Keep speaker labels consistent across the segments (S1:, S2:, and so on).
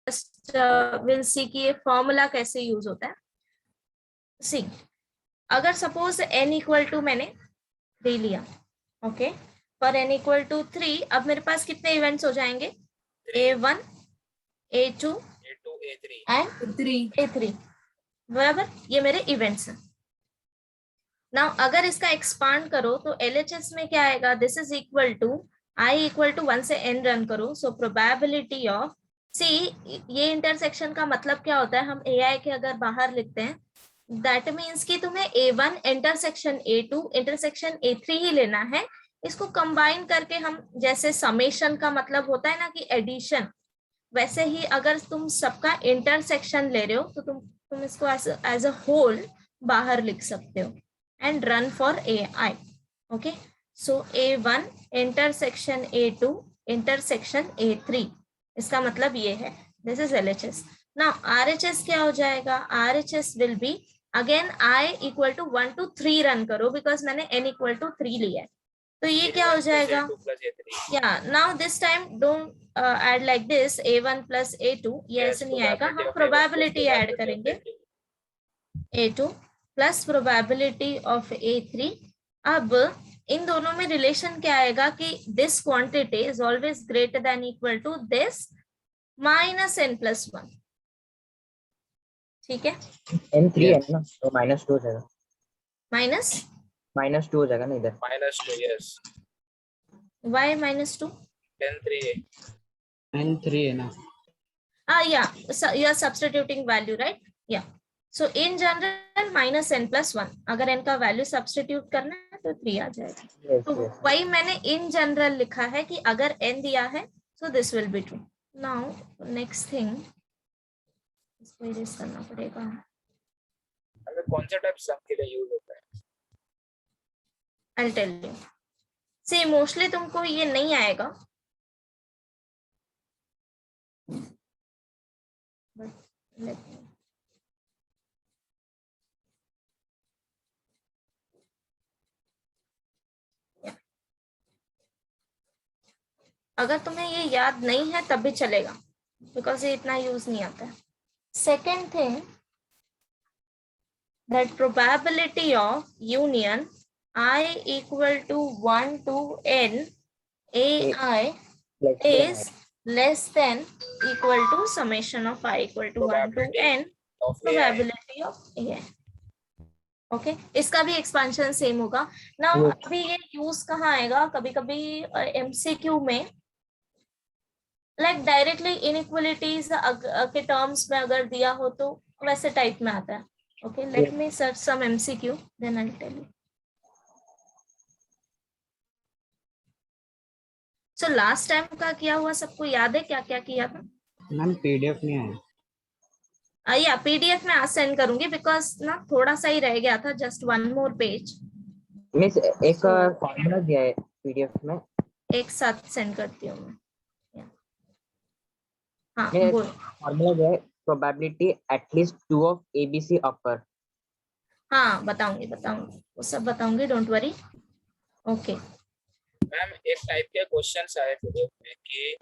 S1: Just will see कि ये formula कैसे यूज होता है. सी, अगर सपोज n इक्वल टू मैंने 3 लिया, ओके, पर n इक्वल टू 3, अब मेरे पास कितने इवेंट्स हो जाएंगे? A1, A2 and 3. बराबर, ये मेरे इवेंट्स हैं. नाउ अगर इसका एक्सपांड करो तो LHS में क्या आएगा? This is equal to I equal to 1 से n रन करो, सो प्रोबेबिलिटी ऑफ, सी ये इंटरसेक्शन का मतलब क्या होता है? हम AI के अगर बाहर लिखते हैं, दैट मीन्स कि तुम्हें A1 intersection A2 intersection A3 ही लेना है. इसको कंबाइन करके हम, जैसे समेशन का मतलब होता है ना कि एडिशन, वैसे ही अगर तुम सबका इंटरसेक्शन ले रहे हो तो तुम इसको एज अ होल बाहर लिख सकते हो and run for AI. Okay, so A1 intersection A2 intersection A3, इसका मतलब ये है. This is LHS. Now RHS क्या हो जाएगा? RHS will be again I equal to 1 to 3 run करो, बिकॉज मैंने n इक्वल टू 3 लिया है. तो ये क्या हो जाएगा? या now this time don't add like this A1 plus A2, ये ऐसे नहीं आएगा. हम प्रोबेबिलिटी ऐड करेंगे, A2 plus probability of A3. अब इन दोनों में रिलेशन क्या आएगा कि this quantity is always greater than equal to this minus n plus 1. ठीक है,
S2: n3 है ना, तो -2 हो जाएगा.
S1: माइनस
S2: -2 हो जाएगा ना इधर.
S3: -2, yes.
S1: वाई -2?
S2: n3 है ना.
S1: Yeah, so you are substituting value, right? Yeah. So in general minus n plus 1, अगर n का वैल्यू सब्सटीट्यूट करना है तो 3 आ जाएगा.
S2: Yes,
S1: तो
S2: yes.
S1: वही मैंने in general लिखा है कि अगर n दिया है so this will be true. Now next thing, इसको इरेज करना पड़ेगा.
S3: हमें कौन सा टाइप सम के लिए यूज होता है?
S1: I'll tell you. See, mostly तुमको ये नहीं आएगा, but let me. अगर तुम्हें ये याद नहीं है तब भी चलेगा, बिकॉज ये इतना यूज नहीं आता है. Second thing, that probability of union I equal to 1 to n AI is less than equal to summation of I equal to 1 to n probability of AI. Okay, इसका भी एक्सपेंशन सेम होगा. ना अभी ये use कहाँ आएगा? कभी कभी MCQ में लाइक डायरेक्टली इनइक्वलिटीज के टर्म्स में अगर दिया हो तो वैसे टाइप में आता है. Okay, let me search some MCQ, then I'll tell you. So last time का किया हुआ सबको याद है? क्या क्या किया था?
S2: मैम PDF में आया.
S1: या PDF में आज सेंड करूंगी, बिकॉज ना थोड़ा सा ही रह गया था, जस्ट 1 more page.
S2: मिस एक फॉर्मूला दिया है PDF में,
S1: एक साथ सेंड करती हूँ मैं. हाँ बोल.
S2: फॉर्मूला दिया है, प्रोबेबिलिटी एटलीस्ट 2 ऑफ ABC अपर.
S1: हाँ बताऊंगी वो सब बताऊंगी, डोंट वरी. ओके
S3: मैम, एक टाइप के क्वेश्चंस आए PDF में कि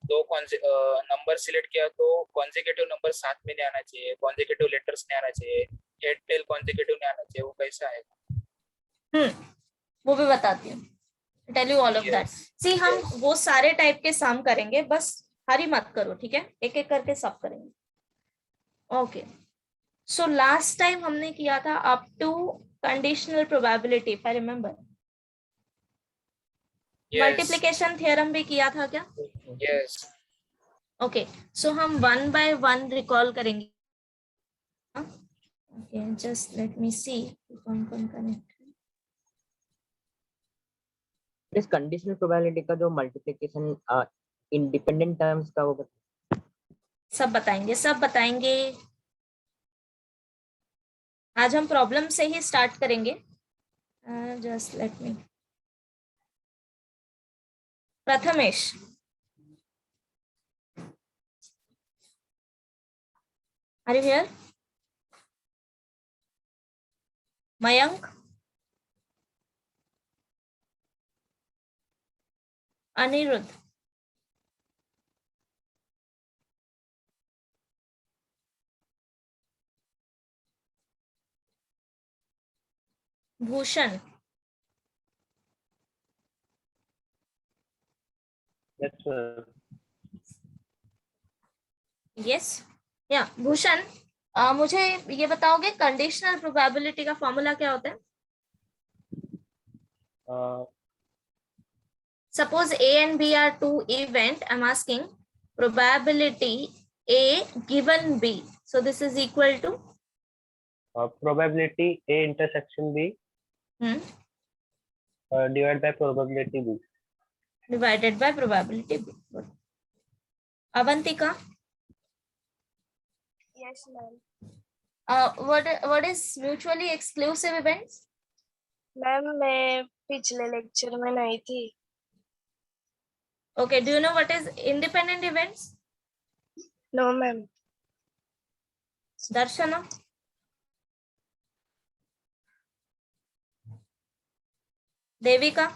S3: दो नंबर सिलेक्ट किया तो कॉन्सेक्यूटिव नंबर साथ में नहीं आना चाहिए, कॉन्सेक्यूटिव लेटर्स नहीं आना चाहिए, हेड टेल कॉन्सेक्यूटिव नहीं आना चाहिए, वो कैसा आएगा?
S1: वो भी बताती हूँ. Tell you all of that. See, हम वो सारे टाइप के सम करेंगे, बस हरी मत करो, ठीक है? एक एक करके सब करेंगे. ओके, सो लास्ट टाइम हमने किया था up to conditional probability, if I remember. Multiplication theorem भी किया था क्या?
S3: यस.
S1: ओके, सो हम 1 by 1 रिकॉल करेंगे. ओके, जस्ट लेट मी सी कौन कौन कनेक्ट.
S2: इस कंडीशनल प्रोबेबिलिटी का जो मल्टीप्लिकेशन इंडिपेंडेंट टर्म्स का वो
S1: सब बताएंगे. आज हम प्रॉब्लम से ही स्टार्ट करेंगे. Just let me. Prathamesh, are you here? Mayank, Aniruddh, Bhushan,
S4: Yes, sir.
S1: Yes yeah Bhushan, मुझे ये बताओगे कंडीशनल प्रोबेबिलिटी का फॉर्मूला क्या होता है? Suppose A and B are two event. I'm asking probability A given B. So this is equal to
S4: Probability A intersection B divided by probability B.
S1: divided by probability B. Good. Avantika,
S5: Yes, ma'am.
S1: what is mutually exclusive events?
S5: Ma'am मैं पिछले lecture में नहीं थी.
S1: Okay, do you know what is independent events?
S5: No, ma'am.
S1: Darshana, Devika,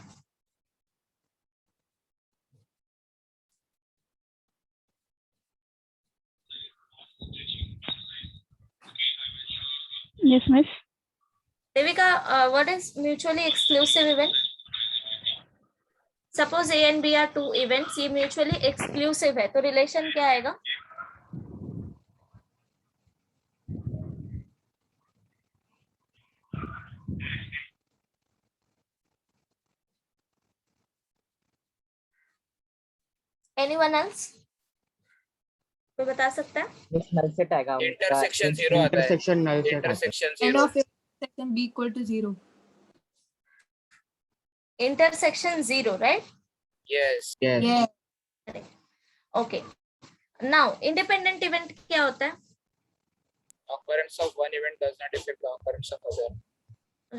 S6: Yes, miss.
S1: Devika, what is mutually exclusive event? Suppose A and B are two events, ये mutually exclusive है, तो relation क्या आएगा? Anyone else? कोई बता सकता है?
S2: Yes, null set आएगा.
S3: इंटरसेक्शन 0 आता है.
S7: intersection null set आता है.
S3: Intersection
S8: N
S3: 0.
S8: of intersection B equal to 0.
S1: Intersection 0, right?
S3: Yes.
S7: Yes.
S8: Yeah.
S1: Okay. Now, independent event क्या होता है?
S3: Occurrence of one event does not affect the occurrence of other.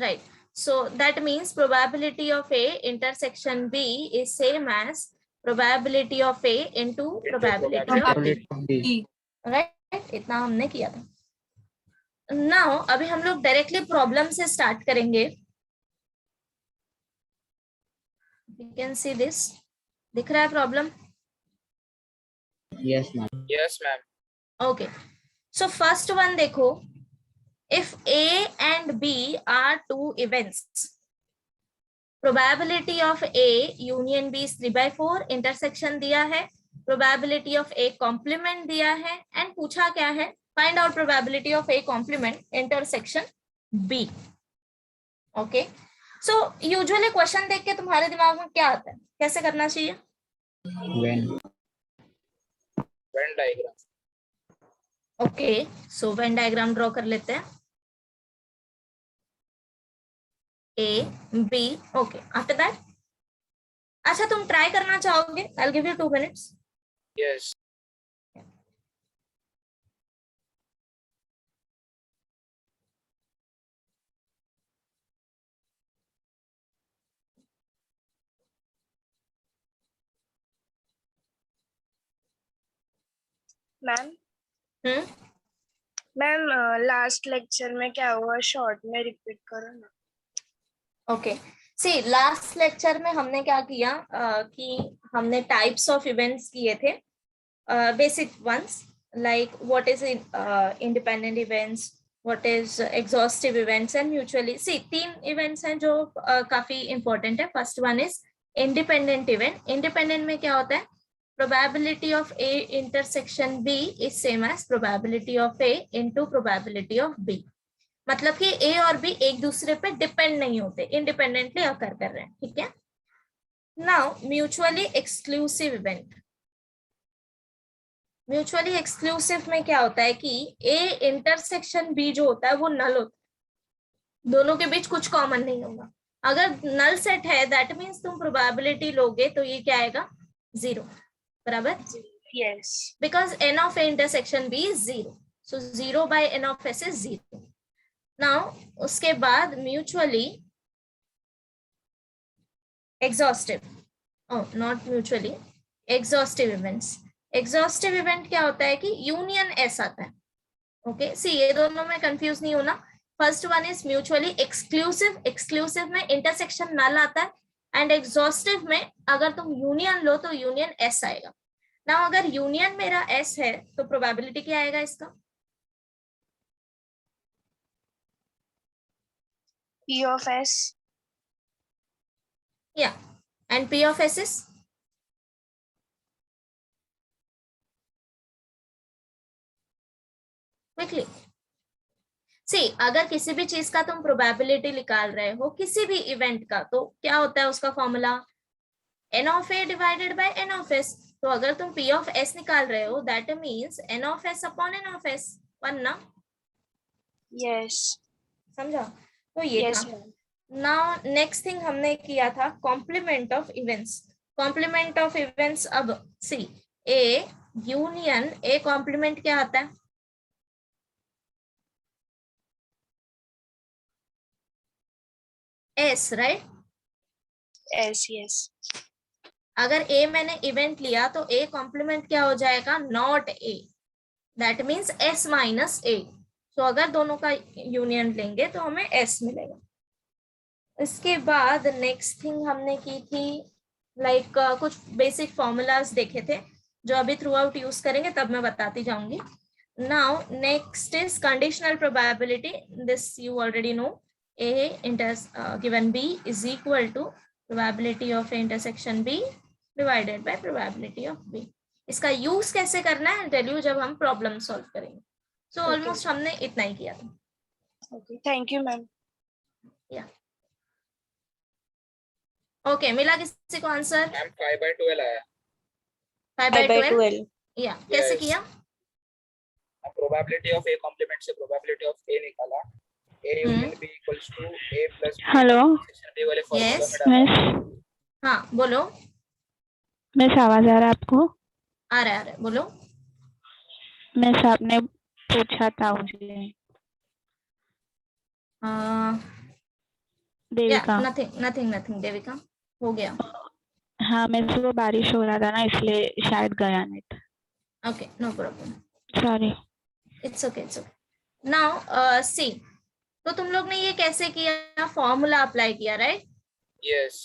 S1: Right. So that means probability of A intersection B is same as probability of A into probability of B.
S7: Probability of B.
S1: Right? इतना हमने किया था. Now, अभी हम लोग directly problem से start करेंगे. You can see this. दिख रहा है problem?
S7: Yes, ma'am.
S3: Yes, ma'am.
S1: Okay. So first one देखो. If A and B are two events, probability of A union B is 3/4, intersection दिया है, probability of A complement दिया है, and पूछा क्या है? Find out probability of A complement intersection B. Okay. So usually question देख के तुम्हारे दिमाग में क्या आता है? कैसे करना चाहिए?
S7: When.
S3: Venn diagram.
S1: Okay. So Venn diagram draw कर लेते हैं. A, B, okay. After that, अच्छा तुम ट्राई करना चाहोगे? I'll give you 2 minutes.
S3: Yes.
S5: Ma'am
S1: hmm.
S5: Ma'am last lecture में क्या हुआ शॉर्ट में रिपीट करो ना.
S1: ओके. सी लास्ट लेक्चर में हमने क्या किया कि हमने टाइप्स ऑफ इवेंट्स किए थे. Basic ones like what is independent events, what is exhaustive events and mutually. See 3 events हैं जो काफी इंपॉर्टेंट है. First one is independent event. Independent में क्या होता है? probability of A intersection B is same as probability of A into probability of B. मतलब कि A और B एक दूसरे पे डिपेंड नहीं होते, इंडिपेंडेंटली अकर कर रहे हैं. ठीक है. Now mutually exclusive event. Mutually exclusive में क्या होता है कि A इंटरसेक्शन B जो होता है वो नल होता है, दोनों के बीच कुछ कॉमन नहीं होगा. अगर नल सेट है दैट मीन्स तुम प्रोबेबिलिटी लोगे तो ये क्या आएगा? 0. बराबर?
S5: Yes.
S1: Because n of A intersection B is 0. So 0 by n of S is 0. Now उसके बाद mutually exhaustive. Oh, not mutually. Exhaustive events. Exhaustive event क्या होता है कि union S आता है. Okay. See ये दोनों में confuse नहीं होना. First one is mutually exclusive. Exclusive में intersection null आता है. एंड एग्जॉस्टिव में अगर तुम यूनियन लो तो यूनियन एस आएगा. ना अगर यूनियन मेरा एस है तो प्रोबेबिलिटी क्या आएगा इसका?
S5: P of S.
S1: Yeah. And P of S is? Quickly. See, अगर किसी भी चीज का तुम प्रोबेबिलिटी निकाल रहे हो, किसी भी इवेंट का, तो क्या होता है उसका formula? N of A divided by N of S. तो अगर तुम P of S निकाल रहे हो, that means N of S upon N of S. 1 ना?
S5: Yes.
S1: समझा? तो ये
S5: Yes,
S1: था.
S5: ma'am.
S1: Now next thing हमने किया था complement of events. Complement of events. अब see, A union A complement क्या आता है? S, right?
S5: S, yes.
S1: अगर A मैंने इवेंट लिया तो A कॉम्प्लीमेंट क्या हो जाएगा? Not A. That means S minus A. तो अगर दोनों का यूनियन लेंगे तो हमें S मिलेगा. इसके बाद नेक्स्ट थिंग हमने की थी लाइक कुछ बेसिक फॉर्मूलाज देखे थे जो अभी थ्रू आउट यूज करेंगे, तब मैं बताती जाऊंगी. Now next is conditional probability. This you already know. A given B is equal to probability of A intersection B divided by probability of B. इसका यूज कैसे करना है टेल यू जब हम प्रॉब्लम सॉल्व करेंगे. सो ऑलमोस्ट हमने इतना ही किया था.
S5: Okay. Thank you, ma'am.
S1: Okay, मिला किसी को आंसर?
S3: मैम 5/12 आया.
S1: 5/12. या कैसे
S3: Yes.
S1: किया?
S3: प्रोबेबिलिटी ऑफ A कॉम्प्लीमेंट से प्रोबेबिलिटी ऑफ A निकाला. A union B equals to A plus B.
S6: Hello.
S3: Section B वाले फॉर्मूला
S1: Yes.
S3: में डाला.
S6: मिस
S1: हाँ बोलो.
S6: मिस आवाज आ रहा है आपको?
S1: आ रहा है बोलो.
S6: मिस आपने पूछा था मुझे. देविका.
S1: नथिंग देविका. हो गया.
S6: हाँ मिस वो बारिश हो रहा था ना इसलिए शायद गया net.
S1: Okay, no problem.
S6: Sorry.
S1: It's okay. Now see, तो तुम लोग ने ये कैसे किया? फॉर्मूला अप्लाई किया, right?
S3: Yes.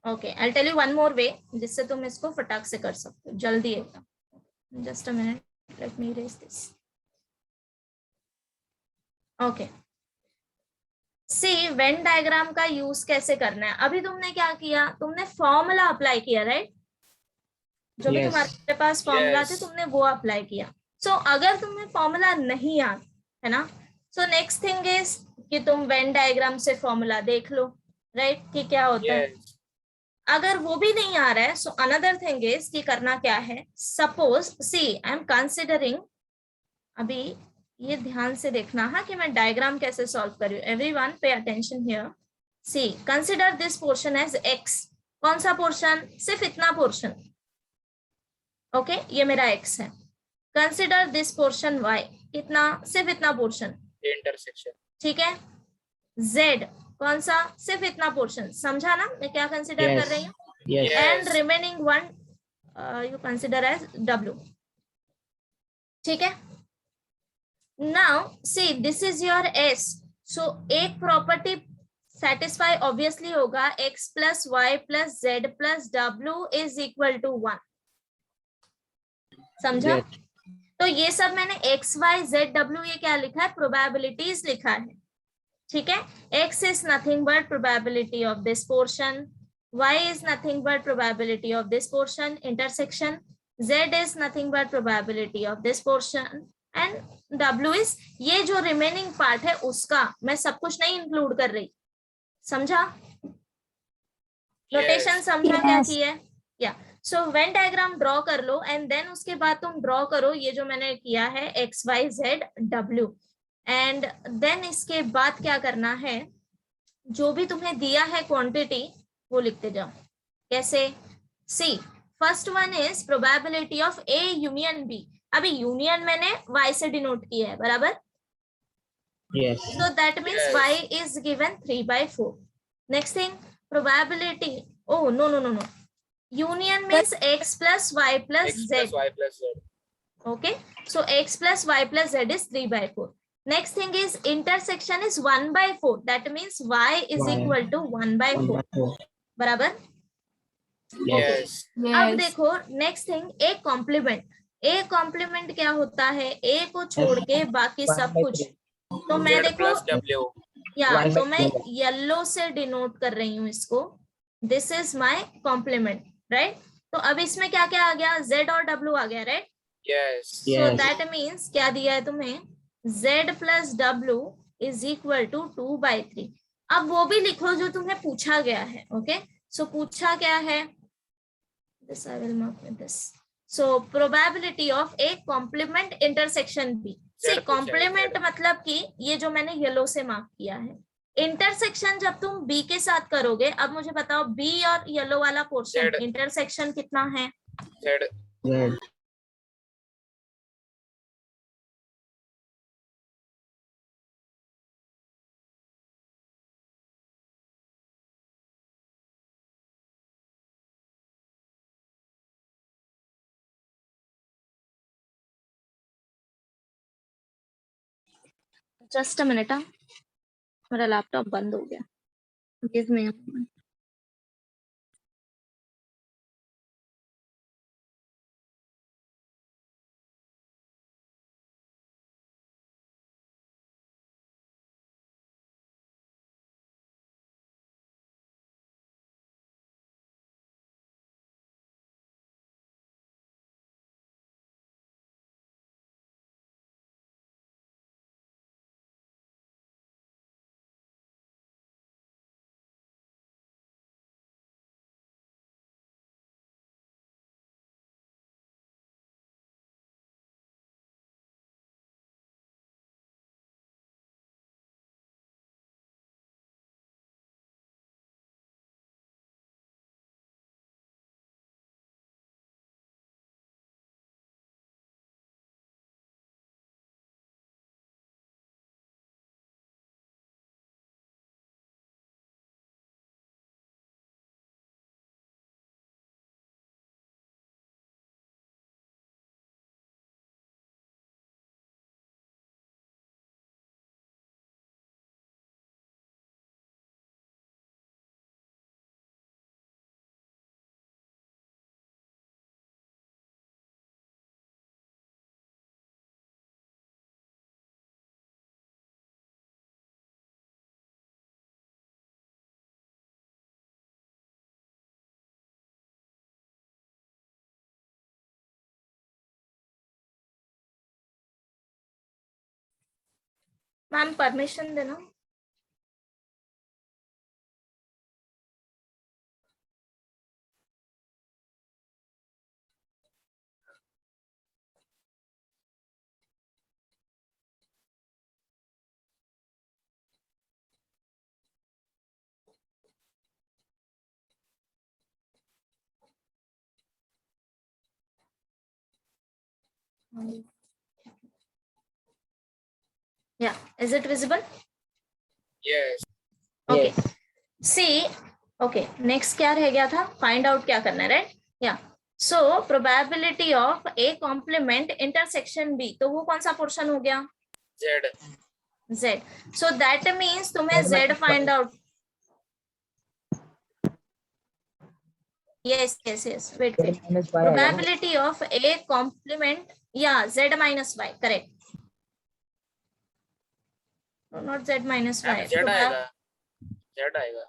S1: Okay, I will tell you one more way जिससे तुम इसको फटाक से कर सकते हो. जल्दी एकदम. Just a minute, let me erase this. Okay, see Venn diagram का यूज कैसे करना है. अभी तुमने क्या किया? तुमने फॉर्मूला अप्लाई किया, राइट? जो भी
S7: Yes.
S1: तुम्हारे पास फॉर्मूला थे
S3: Yes.
S1: तुमने वो अप्लाई किया. सो अगर तुम्हें फॉर्मूला नहीं याद है ना, सो नेक्स्ट थिंग इज कि तुम वेन डायग्राम से फॉर्मूला देख लो, राइट? कि क्या होता है.
S3: Yes.
S1: अगर वो भी नहीं आ रहा है, सो अनदर थिंग इज कि करना क्या है. Suppose see I am considering, अभी ये ध्यान से देखना है कि मैं डायग्राम कैसे सॉल्व कर रही हूँ. Everyone pay attention here. See consider this portion as x. कौन सा पोर्शन? सिर्फ इतना पोर्शन. ओके, ये मेरा x है. Consider this portion y. कितना? सिर्फ इतना पोर्शन.
S3: इंटरसेक्शन.
S1: ठीक है. z कौन सा? सिर्फ इतना पोर्शन. समझा ना मैं क्या कंसिडर
S7: Yes.
S1: कर रही हूँ?
S7: Yes.
S1: And remaining one you consider as w. ठीक है. Now see this is your s. So एक प्रॉपर्टी सेटिस्फाई ऑब्वियसली होगा, x plus y plus z plus डब्ल्यू इज इक्वल टू 1. समझा?
S7: Yes.
S1: तो ये सब मैंने x y z w ये क्या लिखा है? प्रोबेबिलिटीज लिखा है. ठीक है. x is nothing but probability of this portion, y is nothing but probability of this portion intersection, z is nothing but probability of this portion and w is ये जो रिमेनिंग पार्ट है उसका. मैं सब कुछ नहीं इंक्लूड कर रही. समझा? नोटेशन समझा क्या की है? या सो वेन डायग्राम ड्रॉ कर लो एंड देन उसके बाद तुम ड्रॉ करो ये जो मैंने किया है एक्स वाई जेड डब्ल्यू. एंड देन इसके बाद क्या करना है, जो भी तुम्हें दिया है क्वांटिटी वो लिखते जाओ. कैसे? See first one is probability of A union B. अभी यूनियन मैंने y से डिनोट किया है, बराबर?
S7: Yes.
S1: So that means
S3: Yes.
S1: y is given 3/4. Next thing, probability. Oh no. Union means x plus y plus
S3: X
S1: z.
S3: plus Y plus Z.
S1: Okay. So x plus y plus z is 3/4. Next thing is intersection is 1/4. That means y is
S7: Y.
S1: equal to 1/4.
S7: 1/4.
S1: बराबर?
S3: Yes.
S1: अब देखो next thing, A complement. A complement क्या होता है? ए को छोड़ के बाकी सब कुछ. तो मैं
S3: Z
S1: देखो
S3: plus W.
S1: या
S2: One
S1: तो
S2: by
S1: मैं
S2: two.
S1: येलो से डिनोट कर रही हूँ इसको, this is my complement, right. तो अब इसमें क्या क्या आ गया, z और w आ गया, right.
S3: Yes
S1: so
S7: Yes.
S1: That means क्या दिया है तुम्हें, z प्लस w इज इक्वल टू 2/3। अब वो भी लिखो जो तुम्हें पूछा गया है, ओके। सो पूछा क्या है, this I will mark with this. So probability of A complement intersection B. See complement मतलब कि ये जो मैंने येलो से मार्क किया है, इंटरसेक्शन जब तुम बी के साथ करोगे, अब मुझे बताओ बी और येलो वाला पोर्शन
S3: Z.
S1: इंटरसेक्शन कितना है,
S3: Z.
S7: Z.
S1: Just a minute, मेरा लैपटॉप बंद हो गया, give me a moment. Ma'am permission देना। Yeah, is it visible?
S3: Yes.
S1: Okay.
S2: Yes.
S1: See, okay, next क्या रह गया था, फाइंड आउट क्या करना है, right. Yeah so probability of A complement intersection B, तो वो कौन सा पोर्शन हो गया,
S3: Z.
S1: z। So that means तुम्हें z find out, yes yes yes, wait
S2: Z
S1: wait,
S2: minus Y आएगा ना?
S1: probability of a complement, yeah, z minus y, correct, no, not z minus y,
S3: Z आएगा. Z आएगा.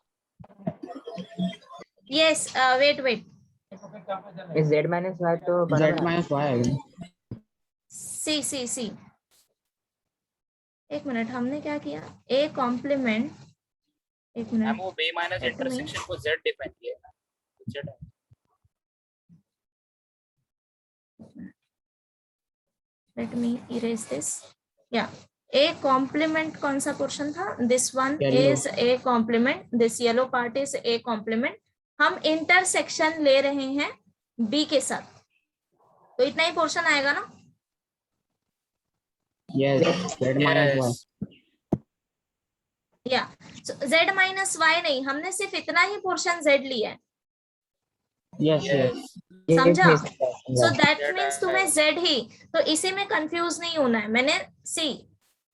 S1: yes, wait wait,
S2: इस Z minus Y तो
S7: Z
S2: बराबर है।
S7: minus Y आएगा।
S1: सी एक मिनट, हमने क्या किया, a complement, एक
S3: मैम
S1: मिनट,
S3: वो B माइनस इंटरसेक्शन को Z डिफाइन किया है ना. Z है.
S1: let me erase this, yeah, a complement कौन सा पोर्शन था, this one
S7: Yellow.
S1: is a complement, this yellow part is a complement, हम इंटरसेक्शन ले रहे हैं b के साथ, तो इतना ही पोर्शन आएगा ना।
S7: Yes. Z minus Y.
S3: Yes.
S1: या z माइनस y नहीं, हमने सिर्फ इतना ही पोर्शन z लिया है,
S7: Yes. Yes.
S2: ये
S1: समझा।
S2: miss है।
S1: सो दैट
S3: Z
S1: मीन्स
S3: है।
S1: तुम्हें z ही, तो इसी में कंफ्यूज नहीं होना है। मैंने see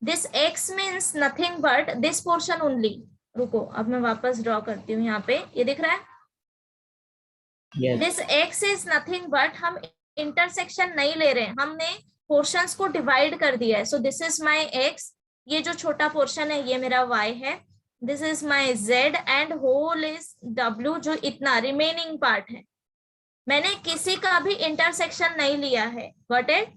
S1: this x means nothing but this portion only, रुको अब मैं वापस ड्रॉ करती हूँ, यहाँ पे ये दिख रहा है,
S7: Yes.
S1: This x is nothing but हम इंटरसेक्शन नहीं ले रहे हैं, हमने पोर्शंस को डिवाइड कर दिया है। सो दिस इज माय x, ये जो छोटा पोर्शन है ये मेरा y है, this is my z and whole is w, जो इतना रिमेनिंग पार्ट है। मैंने किसी का भी इंटरसेक्शन नहीं लिया है, गॉट इट?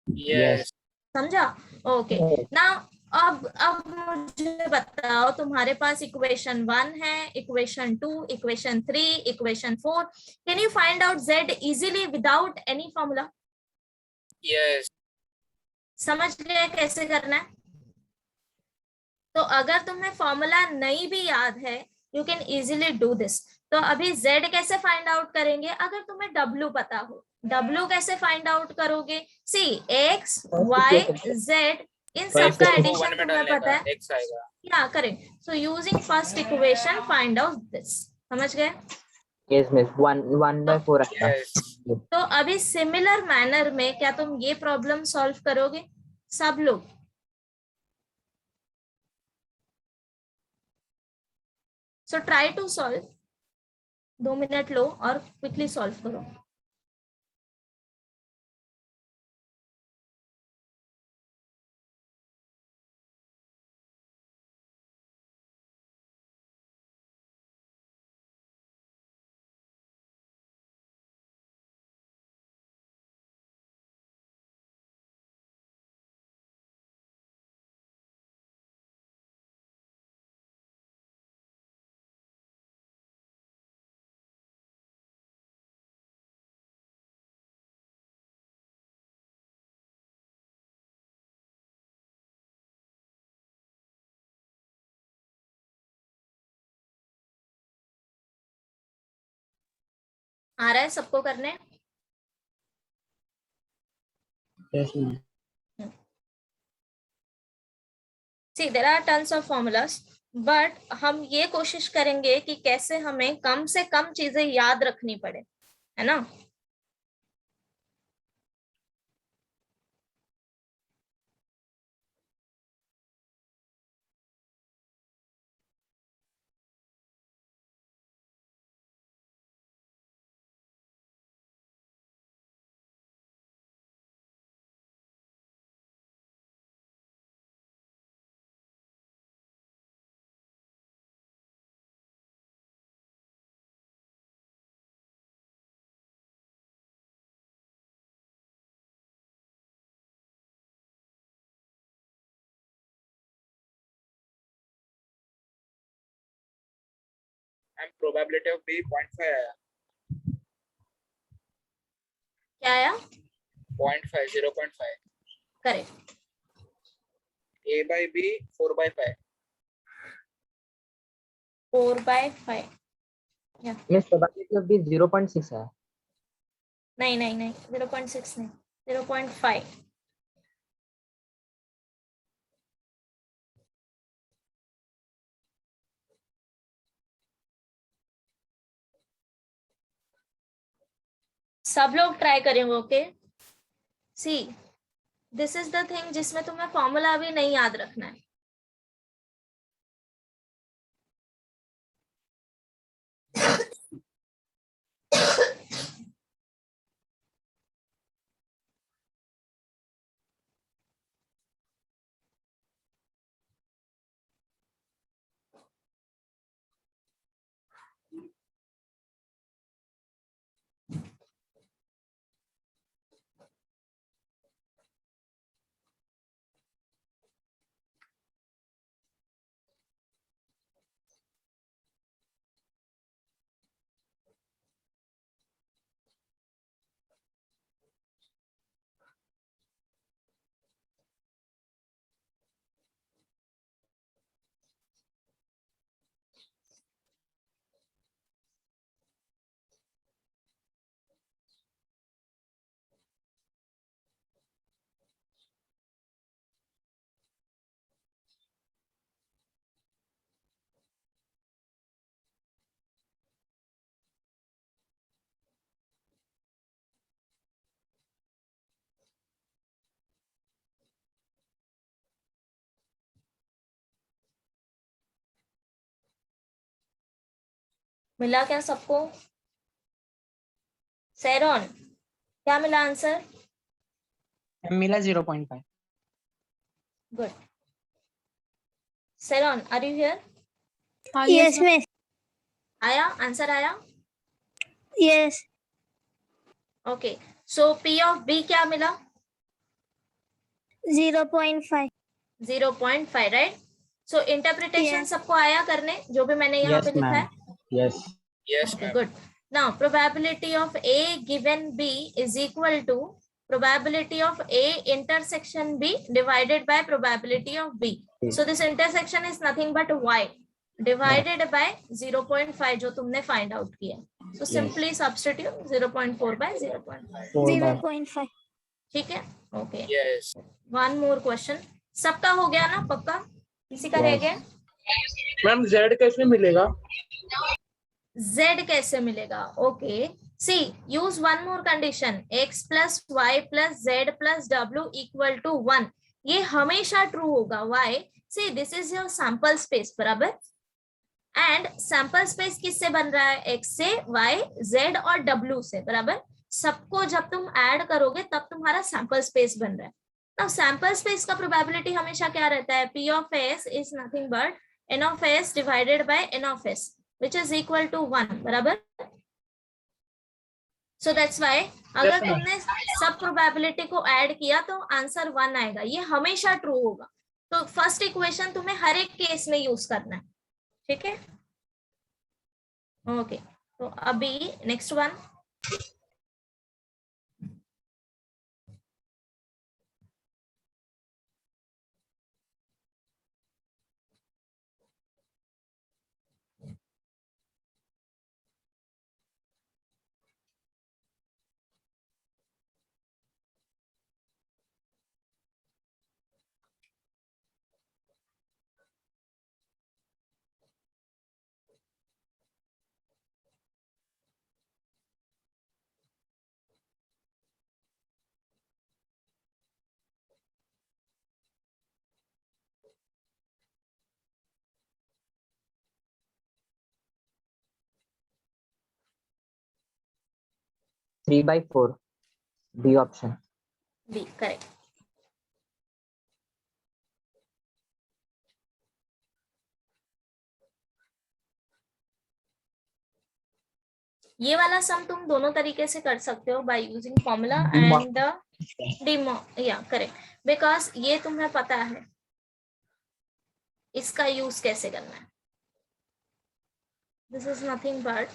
S3: Yes.
S1: समझा? ओके नाउ अब मुझे बताओ, तुम्हारे पास इक्वेशन 1 है, equation 2, equation 3, equation 4, can you find out z easily without any formula?
S3: Yes.
S1: समझ गए कैसे करना है? तो अगर तुम्हें फॉर्मूला नहीं भी याद है, you can easily do this. तो अभी z कैसे फाइंड आउट करेंगे? अगर तुम्हें w पता हो, w कैसे फाइंड आउट करोगे? सी x y z इन सब का
S3: X को
S1: एडिशन
S3: 1 में
S1: तुम्हें
S3: डालने
S1: पता
S3: का,
S1: है,
S3: x आएगा।
S1: क्या करें? So using first equation find out this. समझ गए?
S2: Yes, miss. 1/4 आएगा।
S3: Yes.
S1: तो अभी सिमिलर मैनर में क्या तुम ये प्रॉब्लम सॉल्व करोगे सब लोग? So try to solve, 2 minute लो और क्विकली सॉल्व करो। आ रहा है सबको करने?
S7: Yes, ma'am.
S1: See, there are tons of formulas, but हम ये कोशिश करेंगे कि कैसे हमें कम से कम चीजें याद रखनी पड़े, है ना?
S3: And probability of B 0.5 आया।
S1: क्या आया?
S3: 0.5, 0.5।
S1: Correct.
S3: A by B 4/5।
S1: 4/5।
S2: Miss, probability of B 0.6 है।
S1: नहीं नहीं नहीं, 0.6 नहीं, 0.5। सब लोग ट्राई करेंगे, okay? See, this is the thing जिसमें तुम्हें फॉर्मूला भी नहीं याद रखना है। मिला क्या सबको? सैरॉन, क्या मिला आंसर?
S7: मिला 0.5।
S1: Good. Seron, are you here?
S8: Yes, ma'am.
S5: miss.
S1: आया आंसर आया?
S5: Yes.
S1: Okay, so P of B क्या मिला?
S5: 0.5.
S1: 0.5, राइट? सो इंटरप्रिटेशन
S5: Yeah.
S1: सबको आया करने जो भी मैंने यहाँ
S7: Yes,
S1: पे लिखा है?
S7: ma'am. Yes.
S3: Yes,
S1: Okay,
S3: ma'am.
S1: good. Now, probability of A given B is equal to probability of A intersection B divided by probability of B. So this intersection is nothing but Y divided by 0.5 जो तुमने find out किया. So simply substitute 0.4 by 0.5.
S5: 0.5.
S1: ठीक है? Okay.
S3: Yes.
S1: One more question. सबका हो गया ना पक्का? किसी का रह गया?
S9: मैम Z कैसे मिलेगा?
S1: Z कैसे मिलेगा? Okay, see use one more condition, x plus y plus z plus डब्ल्यू इक्वल टू 1. ये हमेशा ट्रू होगा. Why? See this is your sample space, बराबर. एंड सैंपल स्पेस किससे बन रहा है? x से, y, z और w से, बराबर. सबको जब तुम ऐड करोगे तब तुम्हारा सैंपल स्पेस बन रहा है. अब सैंपल स्पेस का प्रोबेबिलिटी हमेशा क्या रहता है? p of s is nothing but n of s divided by n of s, which is equal to 1, बराबर. So that's why अगर तुमने सब प्रोबेबिलिटी को ऐड किया तो आंसर 1 आएगा. ये हमेशा ट्रू होगा. तो फर्स्ट इक्वेशन तुम्हें हर एक केस में यूज करना है. ठीक है? ओके, तो अभी next one.
S2: Three by four. B option.
S1: B correct. ये वाला सम तुम दोनों तरीके से कर सकते हो, बाय यूजिंग फॉर्मूला एंड या करेक्ट, बिकॉज ये तुम्हें पता है इसका यूज कैसे करना है. This is nothing but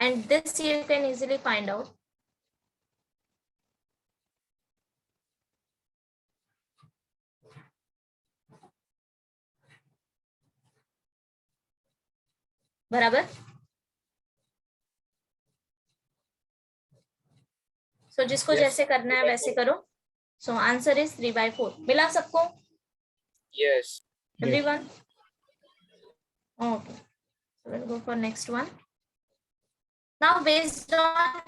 S1: and this you can easily find out. बराबर. सो जिसको जैसे करना है वैसे करो. So answer is 3/4. मिला सबको?
S3: Yes.
S1: Everyone? Okay. So we'll go for next one. Now based on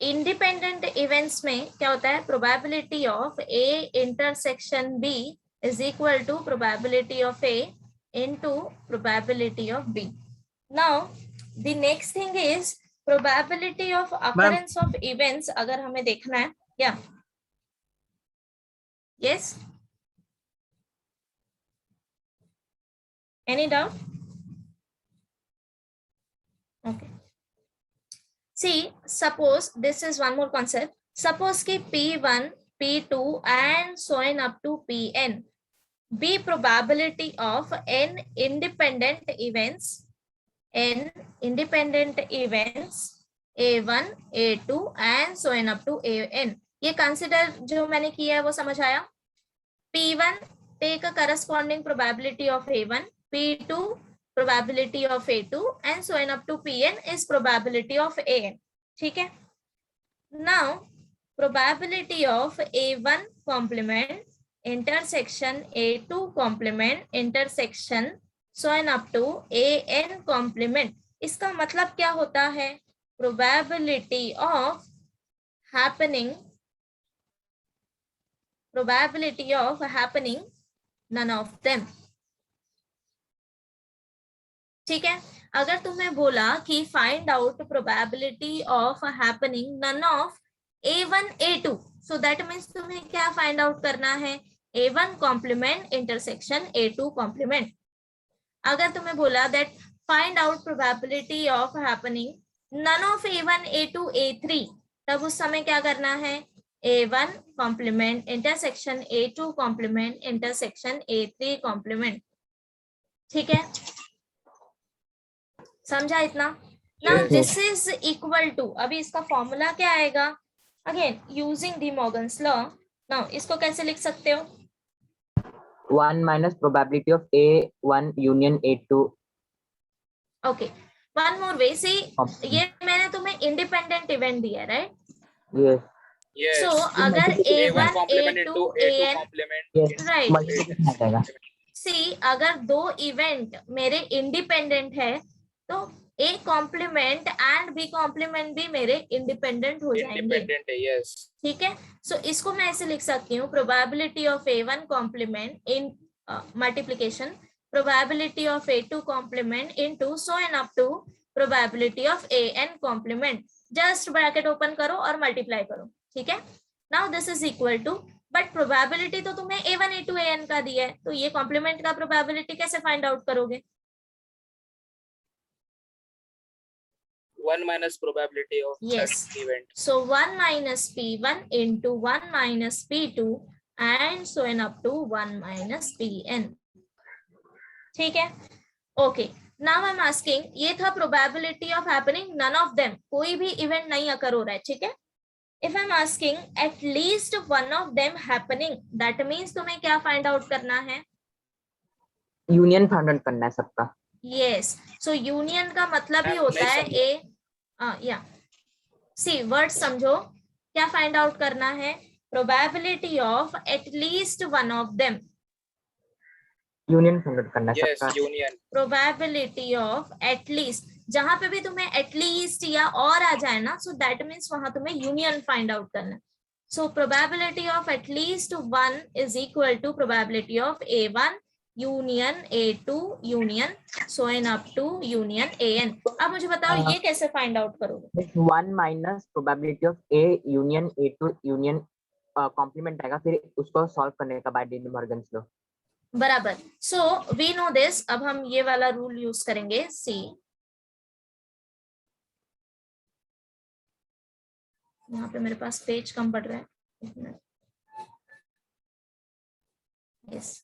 S1: independent events में क्या होता है? Probability of A intersection B is equal to probability of A into probability of B. Now the next thing is probability of occurrence of events. अगर हमें देखना है क्या? Yes? Any doubt? Okay. See, suppose this is one more concept. Suppose कि P1, P2 and so on up to Pn be probability of n independent events. N independent events A1, A2 and so on up to An. ये consider जो मैंने किया है वो समझ आया? P1 take a corresponding probability of A1, P2 probability of A2 and so on up to Pn is probability of An. ठीक है? Now probability of A1 complement intersection A2 complement intersection so on up to An complement. इसका मतलब क्या होता है? Probability of happening none of them. ठीक है, अगर तुम्हें बोला कि find out probability of happening none of A1 A2, so that means तुम्हें क्या फाइंड आउट करना है, A1 complement intersection A2 complement. अगर तुम्हें बोला that find out probability of happening none of A1 A2 A3, तब उस समय क्या करना है, A1 complement intersection A2 complement intersection A3 complement. ठीक है, समझा इतना? Now this is equal to, अभी इसका फॉर्मूला क्या आएगा, again using De Morgan's law. Now इसको कैसे लिख सकते हो,
S2: 1 minus probability of A1 union A2.
S1: Okay, one more way, see ये मैंने तुम्हें इंडिपेंडेंट इवेंट दिया, राइट?
S2: Yes.
S3: yes,
S1: सो अगर
S3: A1
S1: A1
S3: complement
S1: A2
S3: into A2
S1: AN,
S3: complement
S2: Yes.
S1: Right,
S2: Multiplication आ जाएगा.
S1: सी अगर दो इवेंट मेरे इंडिपेंडेंट है तो A complement and B complement भी मेरे इंडिपेंडेंट हो जाएंगे।
S3: independent है, yes,
S1: ठीक है, सो इसको मैं ऐसे लिख सकती हूँ, probability of A1 complement in multiplication probability of A2 complement into so and up to probability of AN complement. Just bracket open करो और मल्टीप्लाई करो। ठीक है, now this is equal to, but probability तो तुम्हें A1 A2 AN का दिया है, तो ये कॉम्प्लीमेंट का प्रोबेबिलिटी कैसे फाइंड आउट करोगे?
S3: 1 minus probability of
S1: Yes.
S3: such event.
S1: So 1 minus P1 into 1 minus P2 and so on up to 1 minus Pn. ठीक है, okay, now I am asking, ये था probability of happening none of them, कोई भी event नहीं अकर हो रहा है। ठीक है, if I am asking eight least one of them happening, that means तुम्हें क्या फाइंड आउट करना है,
S2: यूनियन फाइंड आउट करना है सबका.
S1: यस, सो यूनियन का मतलब ही होता है ए, या सी वर्ड समझो, क्या फाइंड आउट करना है, probability of at least one of them,
S2: union find out करना है
S3: Yes,
S2: सबका.
S3: union.
S1: Probability of at least, जहां पे भी तुम्हें एट लीस्ट या और आ जाए ना, सो दैट मीन्स वहां तुम्हें यूनियन फाइंड आउट करना है। So probability of at least one is equal to probability of A1 union A2 union so on up to union AN। अब मुझे बताओ ये कैसे फाइंड आउट करोगे?
S2: 1 minus probability of A union A2 union complement आएगा, फिर उसको solve करने का बाय डी मॉर्गन्स लॉ.
S1: बराबर, सो वी नो दिस। अब हम ये वाला रूल यूज करेंगे, सी यहाँ पे मेरे पास पेज कम पड़ रहा है, yes.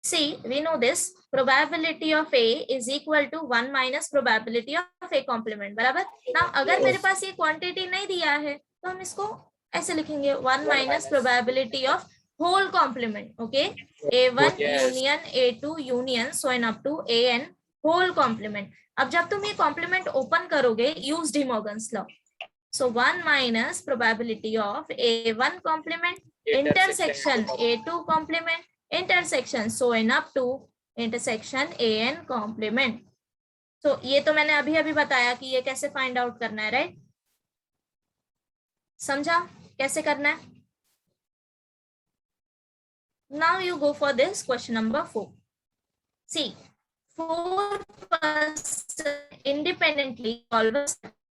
S1: See, we know this, probability of A is equal to 1 minus probability of A complement, बराबर ना? अगर मेरे पास ये क्वांटिटी नहीं दिया है तो हम इसको ऐसे लिखेंगे, 1 minus probability of whole complement, okay? A1 union A2 union so on up to AN whole complement. अब जब तुम ये complement open करोगे, use De Morgan's law. So 1 minus probability of A1 complement intersection A2 complement intersection so on up to intersection AN complement. So ये तो मैंने अभी अभी बताया कि ये कैसे फाइंड आउट करना है, राइट? समझा कैसे करना है? Now you go for this question number 4. See, 4 person independently solve a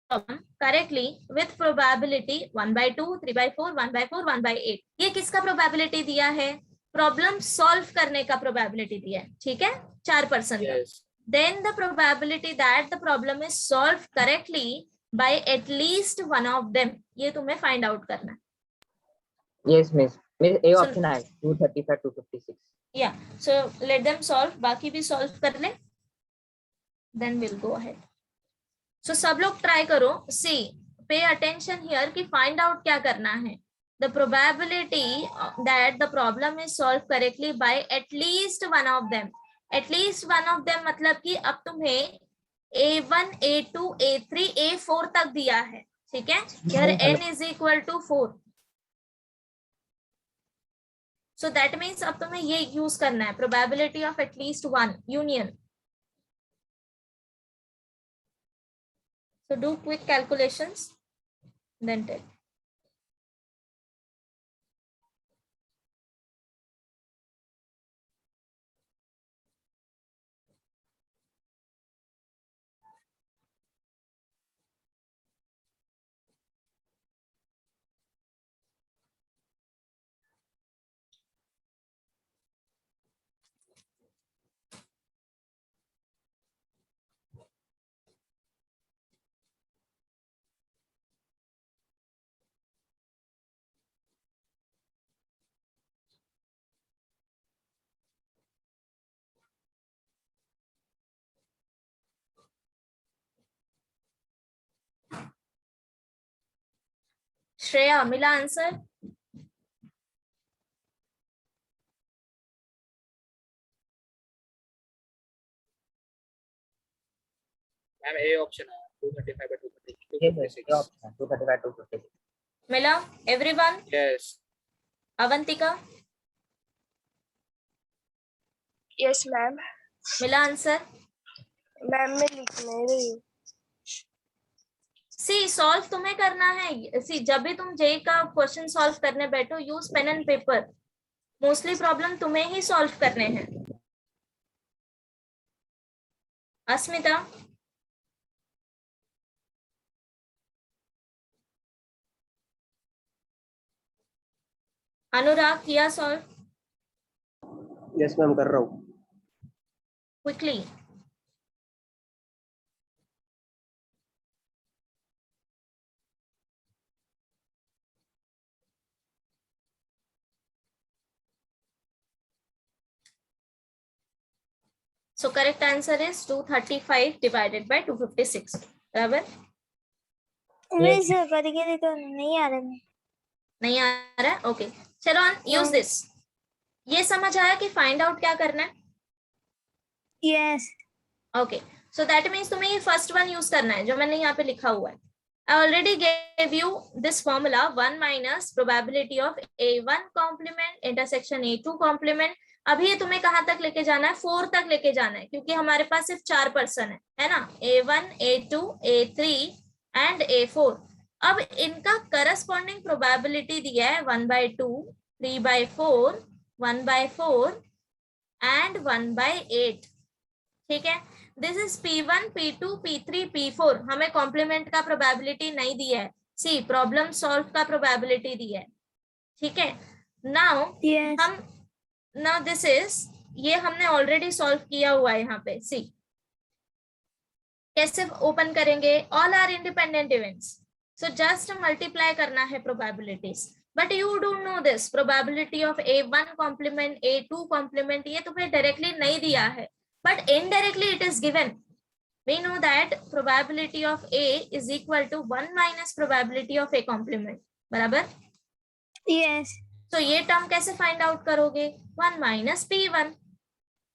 S1: problem correctly with probability 1/2, 3/4, 1/4, 1/8. ये किसका probability दिया है? प्रॉब्लम सॉल्व करने का प्रोबेबिलिटी दिया है, ठीक है, 4% का। Then the probability that the problem is solve correctly by at least one of them, ये तुम्हें फाइंड आउट करना है।
S2: यस मिस, ए ऑप्शन है 235 256.
S1: या सो लेट देम सॉल्व, बाकी भी सॉल्व कर ले, देन विल गो अहेड। सो सब लोग ट्राई करो, सी पे अटेंशन हियर कि फाइंड आउट क्या करना है। The probability that the problem is solved correctly by at least one of them. At least one of them मतलब कि अब तुम्हें A1, A2, A3, A4 तक दिया है, ठीक है? Here n is equal to 4. So that means अब तुम्हें ये यूज करना है, probability of at least one union. So do quick calculations, then tell. Shreya मिला आंसर?
S3: मैम ए ऑप्शन है 235 by 236
S2: ये ऑप्शन है 235 256
S1: मिला everyone?
S3: Yes
S1: Avantika
S5: yes ma'am.
S1: मिला आंसर?
S5: मैम मैं लिख नहीं रही हूँ।
S1: सी सॉल्व तुम्हें करना है। सी जब भी तुम जेई का क्वेश्चन सॉल्व करने बैठो use pen and paper. Mostly problem तुम्हें ही सॉल्व करने हैं। अस्मिता अनुराग किया सॉल्व?
S4: यस मैम कर रहा हूँ।
S1: Quickly. So correct answer is 235 divided by 256. बराबर?
S8: मिस करके देखो नहीं आ रहा।
S1: नहीं आ रहा है? ओके चलो ऑन यूज दिस। ये समझ आया कि फाइंड आउट क्या करना है?
S8: Yes
S1: okay so that means तुम्हें ये फर्स्ट वन यूज करना है जो मैंने यहाँ पे लिखा हुआ है। I already gave you this formula 1 minus probability of A1 complement intersection A2 complement। अभी ये तुम्हें कहाँ तक लेके जाना है? 4 तक लेके जाना है क्योंकि हमारे पास सिर्फ 4 पर्सन है ना? A1, A2, A3 and A4। अब इनका करस्पॉन्डिंग प्रोबेबिलिटी दिया है 1/2, 3/4, 1/4 एंड 1/8। ठीक है, this is P1, P2, P3, P4। हमें कॉम्प्लीमेंट का प्रोबेबिलिटी नहीं दिया है। सी प्रॉब्लम सॉल्व का प्रोबेबिलिटी दिया है। ठीक है, नाउ हम नाउ दिस इज ये हमने ऑलरेडी सॉल्व किया हुआ है यहाँ पे। सी कैसे ओपन करेंगे? All are independent events, so just multiply करना है probabilities. But you don't know this probability of A1 complement, A2 complement, ये तुम्हें डायरेक्टली नहीं दिया है but indirectly it is given. We know that probability of A is equal to 1 minus probability of A complement. बराबर?
S8: Yes
S1: तो ये term कैसे find out करोगे? 1 minus P1।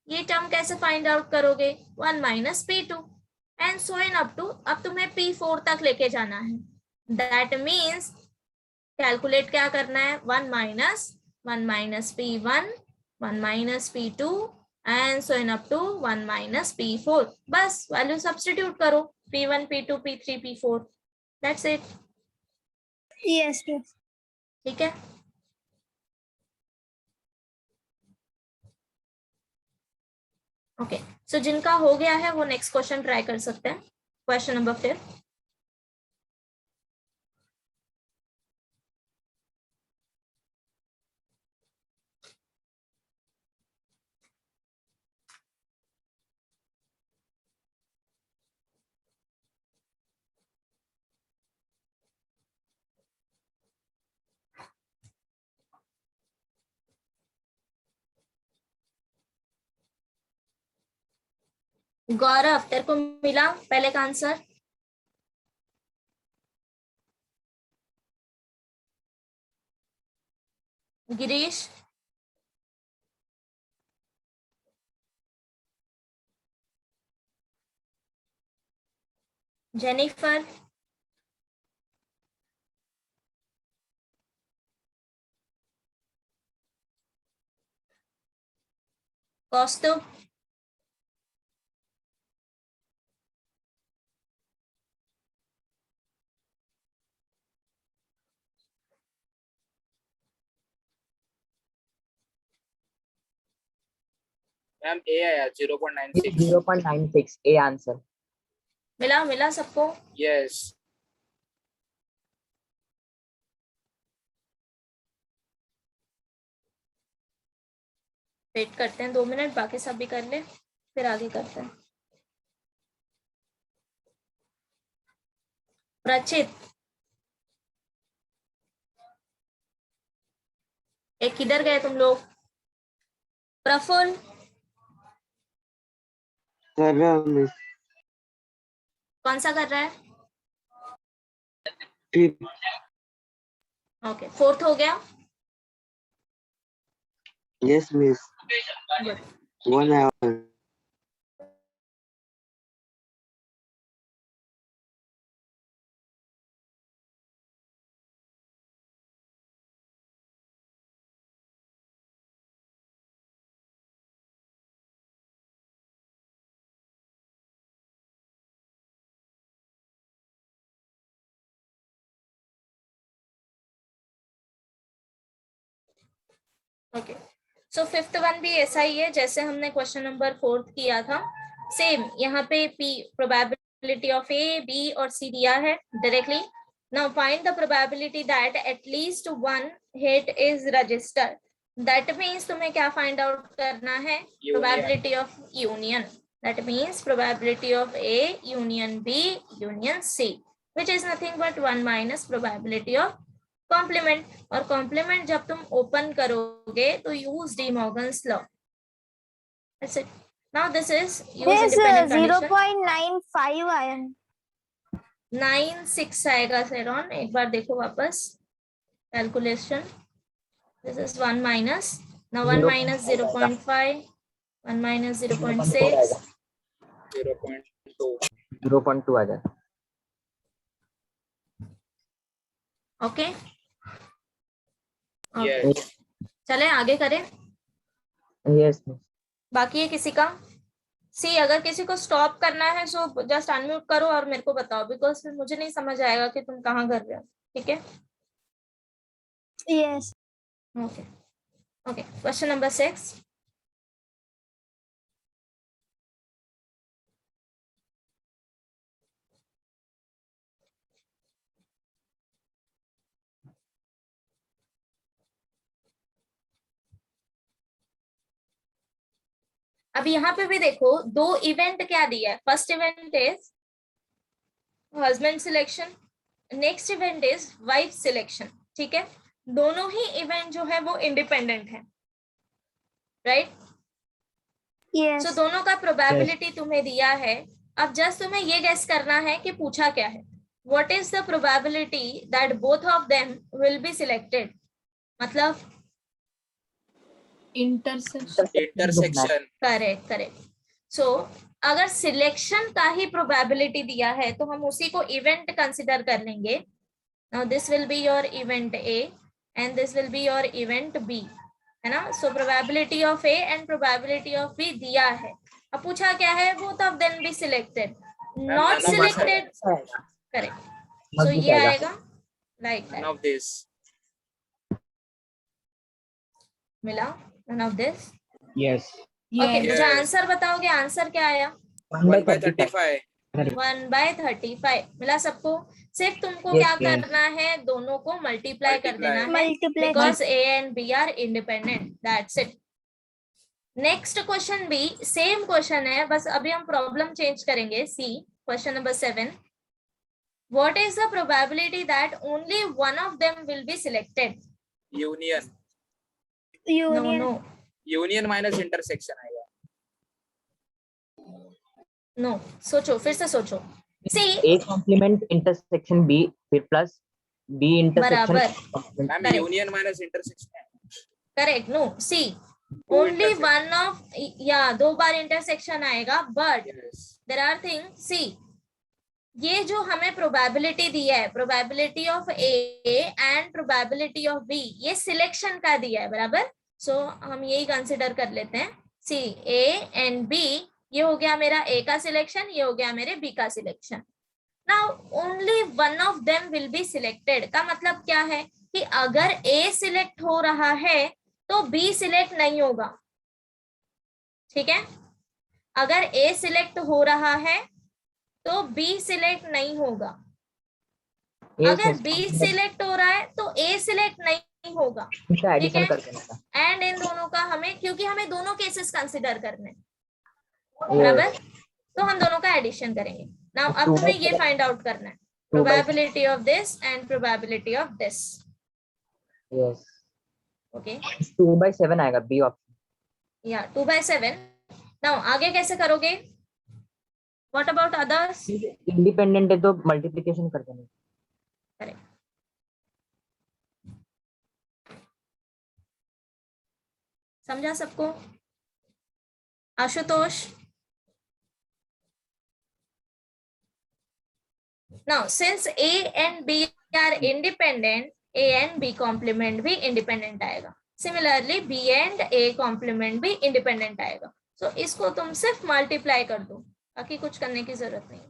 S1: ये टर्म कैसे फाइंड आउट करोगे? 1 minus P2 and so on up to, अब तुम्हें P4 तक लेके जाना है। That means कैलकुलेट क्या करना है? 1 minus P1, 1 minus P2 and so on up to 1 minus P4। बस वैल्यू सब्स्टिट्यूट करो P1, P2, P3, P4। That's it.
S8: Yes
S1: ठीक है, ओके सो जिनका हो गया है वो नेक्स्ट क्वेश्चन ट्राई कर सकते हैं। Question number 5। गौरव तेरे को मिला पहले का आंसर? गिरीश, जेनिफर, कौस्तुभ,
S3: मैम ए आया 0.96
S2: 0.96 ए आंसर।
S1: मिला सबको?
S3: यस
S1: वेट करते हैं 2 मिनट, बाकी सब भी कर ले फिर आगे करते हैं। प्रचित, एक किधर गए तुम लोग? प्रफुल्ल,
S9: कर रहा हूँ मिस।
S1: कौन सा कर रहा है?
S9: ठीक
S1: ओके, फोर्थ हो गया.
S7: Yes, miss.
S1: Good.
S7: 1 hour.
S1: Okay, so fifth one भी ऐसा ही है जैसे हमने क्वेश्चन नंबर 4 किया था. सेम यहाँ पे P probability of A, B और सी दिया है directly. Now find the probability that at least one hit is registered. That means तुम्हें क्या फाइंड आउट करना है? Probability of union. That means probability of A union B union C, which is nothing but 1 minus probability of complement. और complement जब तुम open करोगे तो use De Morgan's law. That's it. Now this is use
S8: Yes,
S1: independent condition.
S8: 0.95 आया.
S1: 96 आएगा सेरॉन, एक बार देखो वापस calculation. This is 1 minus. Now 1 minus 0.5, 1 minus 0.6,
S3: 0.2.
S2: 0.2 आ जाए.
S1: ओके.
S3: Yes.
S1: चले आगे करें.
S2: Yes, miss.
S1: बाकी है किसी का? सी, अगर किसी को स्टॉप करना है सो जस्ट अनम्यूट करो और मेरे को बताओ, बिकॉज फिर मुझे नहीं समझ आएगा कि तुम कहाँ कर रहे हो. ठीक है.
S8: Yes.
S1: Okay okay, question number 6. अब यहाँ पे भी देखो दो इवेंट क्या दिया है. First event is husband selection, next event is wife selection. ठीक है, दोनों ही इवेंट जो है वो इंडिपेंडेंट है, राइट?
S8: Yes.
S1: सो दोनों का प्रोबेबिलिटी तुम्हें दिया है. अब जस्ट तुम्हें ये गेस करना है कि पूछा क्या है. What is the probability that both of them will be selected. मतलब
S3: Intersection.
S1: Correct correct. सो अगर सिलेक्शन का ही प्रोबेबिलिटी दिया है तो हम उसी को इवेंट कंसिडर कर लेंगे. Now this will be your event A and this will be your event B, है ना? So probability of A and probability of B दिया है. अब पूछा क्या है? Both of them be selected, not selected. Correct. So ये आएगा like
S3: None
S1: that.
S3: of this.
S1: मिला none of this.
S7: Yes.
S1: Okay, मुझे
S3: Yes.
S1: आंसर बताओगे. आंसर क्या आया?
S3: 1/35.
S1: 1/35 मिला सबको. सिर्फ तुमको
S2: Yes,
S1: क्या
S2: yes.
S1: करना है? दोनों को मल्टीप्लाई कर देना है,
S8: Multiply.
S1: Because A and B are independent. That's it. Next question भी सेम क्वेश्चन है, बस अभी हम प्रॉब्लम चेंज करेंगे. See, question number 7. What is the probability that only one of them will be selected.
S3: Union.
S1: No
S8: Union.
S1: No
S3: Union minus intersection आएगा.
S1: No, सोचो, फिर से सोचो. See,
S2: A complement intersection B फिर plus B intersection
S1: बराबर.
S2: complement.
S3: Ma'am
S1: Correct.
S3: union minus intersection है.
S1: Correct. No, see,
S3: Two
S1: only
S3: intersection.
S1: One of, या 2 बार इंटरसेक्शन आएगा. But
S3: Yes.
S1: There are thing. See, ये जो हमें प्रोबेबिलिटी दिया है, probability of A and probability of B, ये सिलेक्शन का दिया है, बराबर. सो हम यही कंसिडर कर लेते हैं. सी, ए एंड बी, ये हो गया मेरा ए का सिलेक्शन, ये हो गया मेरे बी का selection. Now only one of them will be selected का मतलब क्या है कि अगर ए सिलेक्ट हो रहा है तो बी सिलेक्ट नहीं होगा. ठीक है, अगर ए सिलेक्ट हो रहा है तो बी सिलेक्ट नहीं होगा.
S2: Yes,
S1: अगर
S2: yes.
S1: बी सिलेक्ट हो रहा है तो ए सिलेक्ट नहीं होगा.
S2: इनका
S1: ठीक
S2: एडिशन
S1: है,
S2: कर देना था.
S1: एंड इन दोनों का हमें, क्योंकि हमें दोनों केसेस कंसिडर करने हैं,
S2: Yes.
S1: बराबर, तो हम दोनों का एडिशन करेंगे. नाउ अब तुम्हें ये फाइंड आउट करना है, probability of this and probability of this.
S2: Yes.
S1: Okay,
S2: 2/7 आएगा B ऑप्शन.
S1: या 2/7. नाउ आगे कैसे करोगे? What about others?
S2: इंडिपेंडेंट है तो मल्टीप्लिकेशन कर देना.
S1: करेक्ट. समझा सबको? Ashutosh, now since A and B are independent, A and B complement भी independent आएगा. Similarly B and A complement भी independent आएगा. So इसको तुम सिर्फ मल्टीप्लाई कर दो, बाकी कुछ करने की जरूरत नहीं.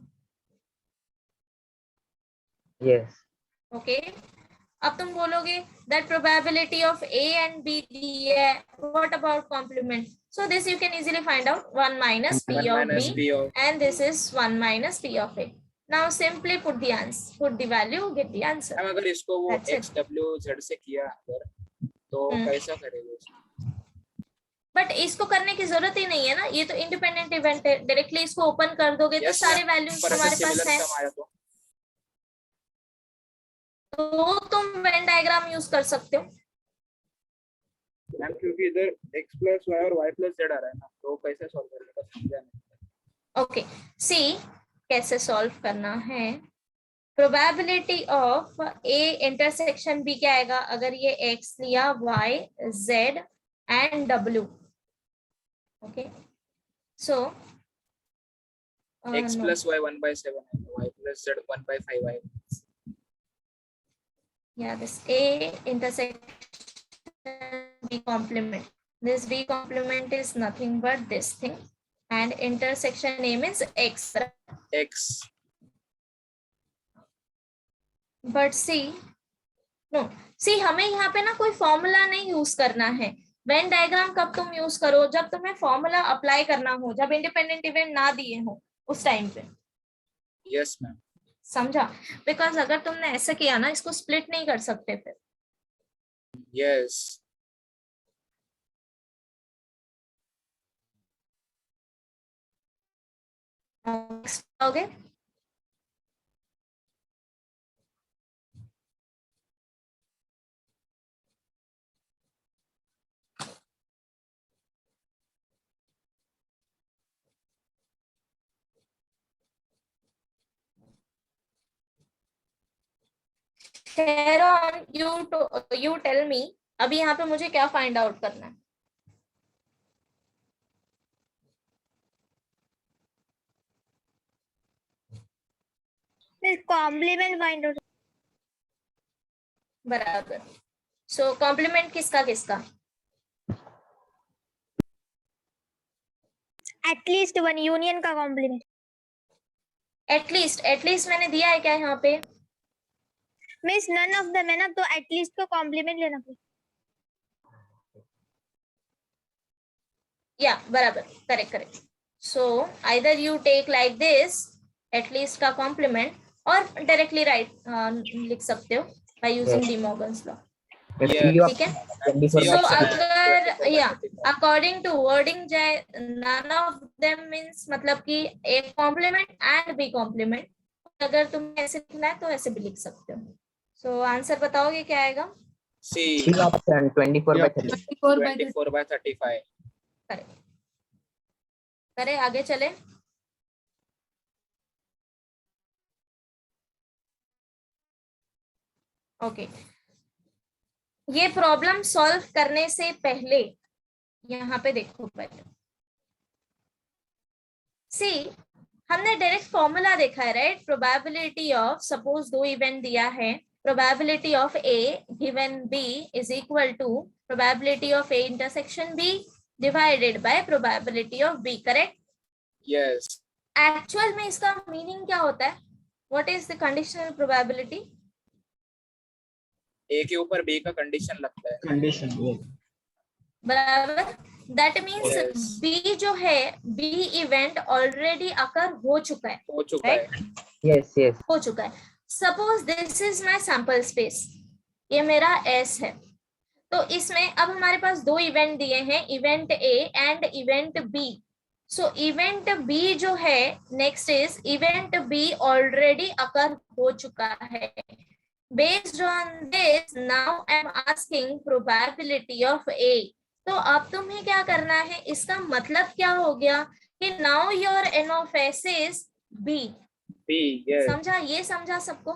S2: Yes.
S1: Okay. अब तुम बोलोगे that probability of A and B दी है, what about complement? So this you can easily find out 1 minus P
S3: 1
S1: of
S3: minus
S1: B
S3: P of
S1: and this is 1 minus P of A. Now simply put the answer, put the value, get the answer.
S3: Ma'am अगर इसको वो
S1: That's it.
S3: x w z से किया अगर तो कैसा करेंगे?
S1: But इसको करने की जरूरत ही नहीं है ना, ये तो इंडिपेंडेंट इवेंट है, डायरेक्टली इसको ओपन कर दोगे तो सारे वैल्यूज हमारे पास है, तो तुम वेन डायग्राम यूज कर सकते हो.
S3: मैम क्योंकि इधर x प्लस y और y प्लस z आ रहा है ना, तो कैसे सॉल्व करेंगे समझा नहीं.
S1: ओके, सी कैसे सॉल्व करना है. Probability of A intersection B क्या आएगा, अगर ये x लिया, y, z and w. Okay, so
S3: x plus y 1/7 y plus z 1/5 y.
S1: Yeah, this A intersection B complement. This B complement is nothing but this thing, and intersection name is X.
S3: x
S1: But see, no, see हमें यहाँ पे ना कोई formula नहीं use करना है. Venn diagram कब तुम यूज करो, जब तुम्हें फॉर्मूला अप्लाई करना हो, जब इंडिपेंडेंट इवेंट ना दिए हो उस टाइम पे.
S3: Yes ma'am.
S1: समझा? बिकॉज अगर तुमने ऐसा किया ना, इसको स्प्लिट नहीं कर सकते फिर.
S3: Yes.
S1: Okay, Sharon, you tell me, अभी यहाँ पे मुझे क्या फाइंड आउट करना है?
S8: Complement find out.
S1: बराबर. सो कॉम्प्लीमेंट किसका किसका?
S8: एटलीस्ट वन यूनियन का कॉम्प्लीमेंट.
S1: एटलीस्ट मैंने दिया है क्या यहाँ पे?
S8: मिस नन ऑफ देम है ना, तो एटलीस्ट को कॉम्प्लीमेंट लेना पड़ेगा.
S1: या बराबर, correct. So either you take like this, at least का कॉम्प्लीमेंट, और डायरेक्टली लिख सकते हो by using De Morgan's law. ठीक है. सो अगर या अकॉर्डिंग टू वर्डिंग जाए, नन ऑफ देम मींस मतलब कि एक कॉम्प्लीमेंट एंड बी कॉम्प्लीमेंट. अगर तुम्हें ऐसे लिखना है तो ऐसे भी लिख सकते हो. सो आंसर बताओगे क्या आएगा?
S3: C
S2: option
S3: 24/35.
S1: करे आगे चले. ओके, ये प्रॉब्लम सॉल्व करने से पहले यहाँ पे देखो पहले. सी, हमने डायरेक्ट फॉर्मूला देखा है, राइट? प्रोबेबिलिटी ऑफ, सपोज दो इवेंट दिया है, probability of A given B is equal to probability of A intersection B divided by probability of B. Correct?
S3: Yes.
S1: Actual में इसका मीनिंग क्या होता है? What is the conditional probability?
S3: A के ऊपर बी का कंडीशन लगता है.
S7: कंडीशन.
S1: बराबर. That means
S3: Yes.
S1: बी जो है, बी इवेंट ऑलरेडी अकर हो चुका है.
S3: हो चुका है.
S2: यस
S1: हो चुका है. Suppose this is my sample space, ये मेरा एस है. तो इसमें अब हमारे पास दो इवेंट दिए हैं, event A and event B. So event B जो है, next is event B already occur हो चुका है. Based on this, now I'm asking probability of A. तो अब तुम्हें क्या करना है, इसका मतलब क्या हो गया कि now your n of S is B.
S3: B. Yes.
S1: समझा? ये समझा सबको?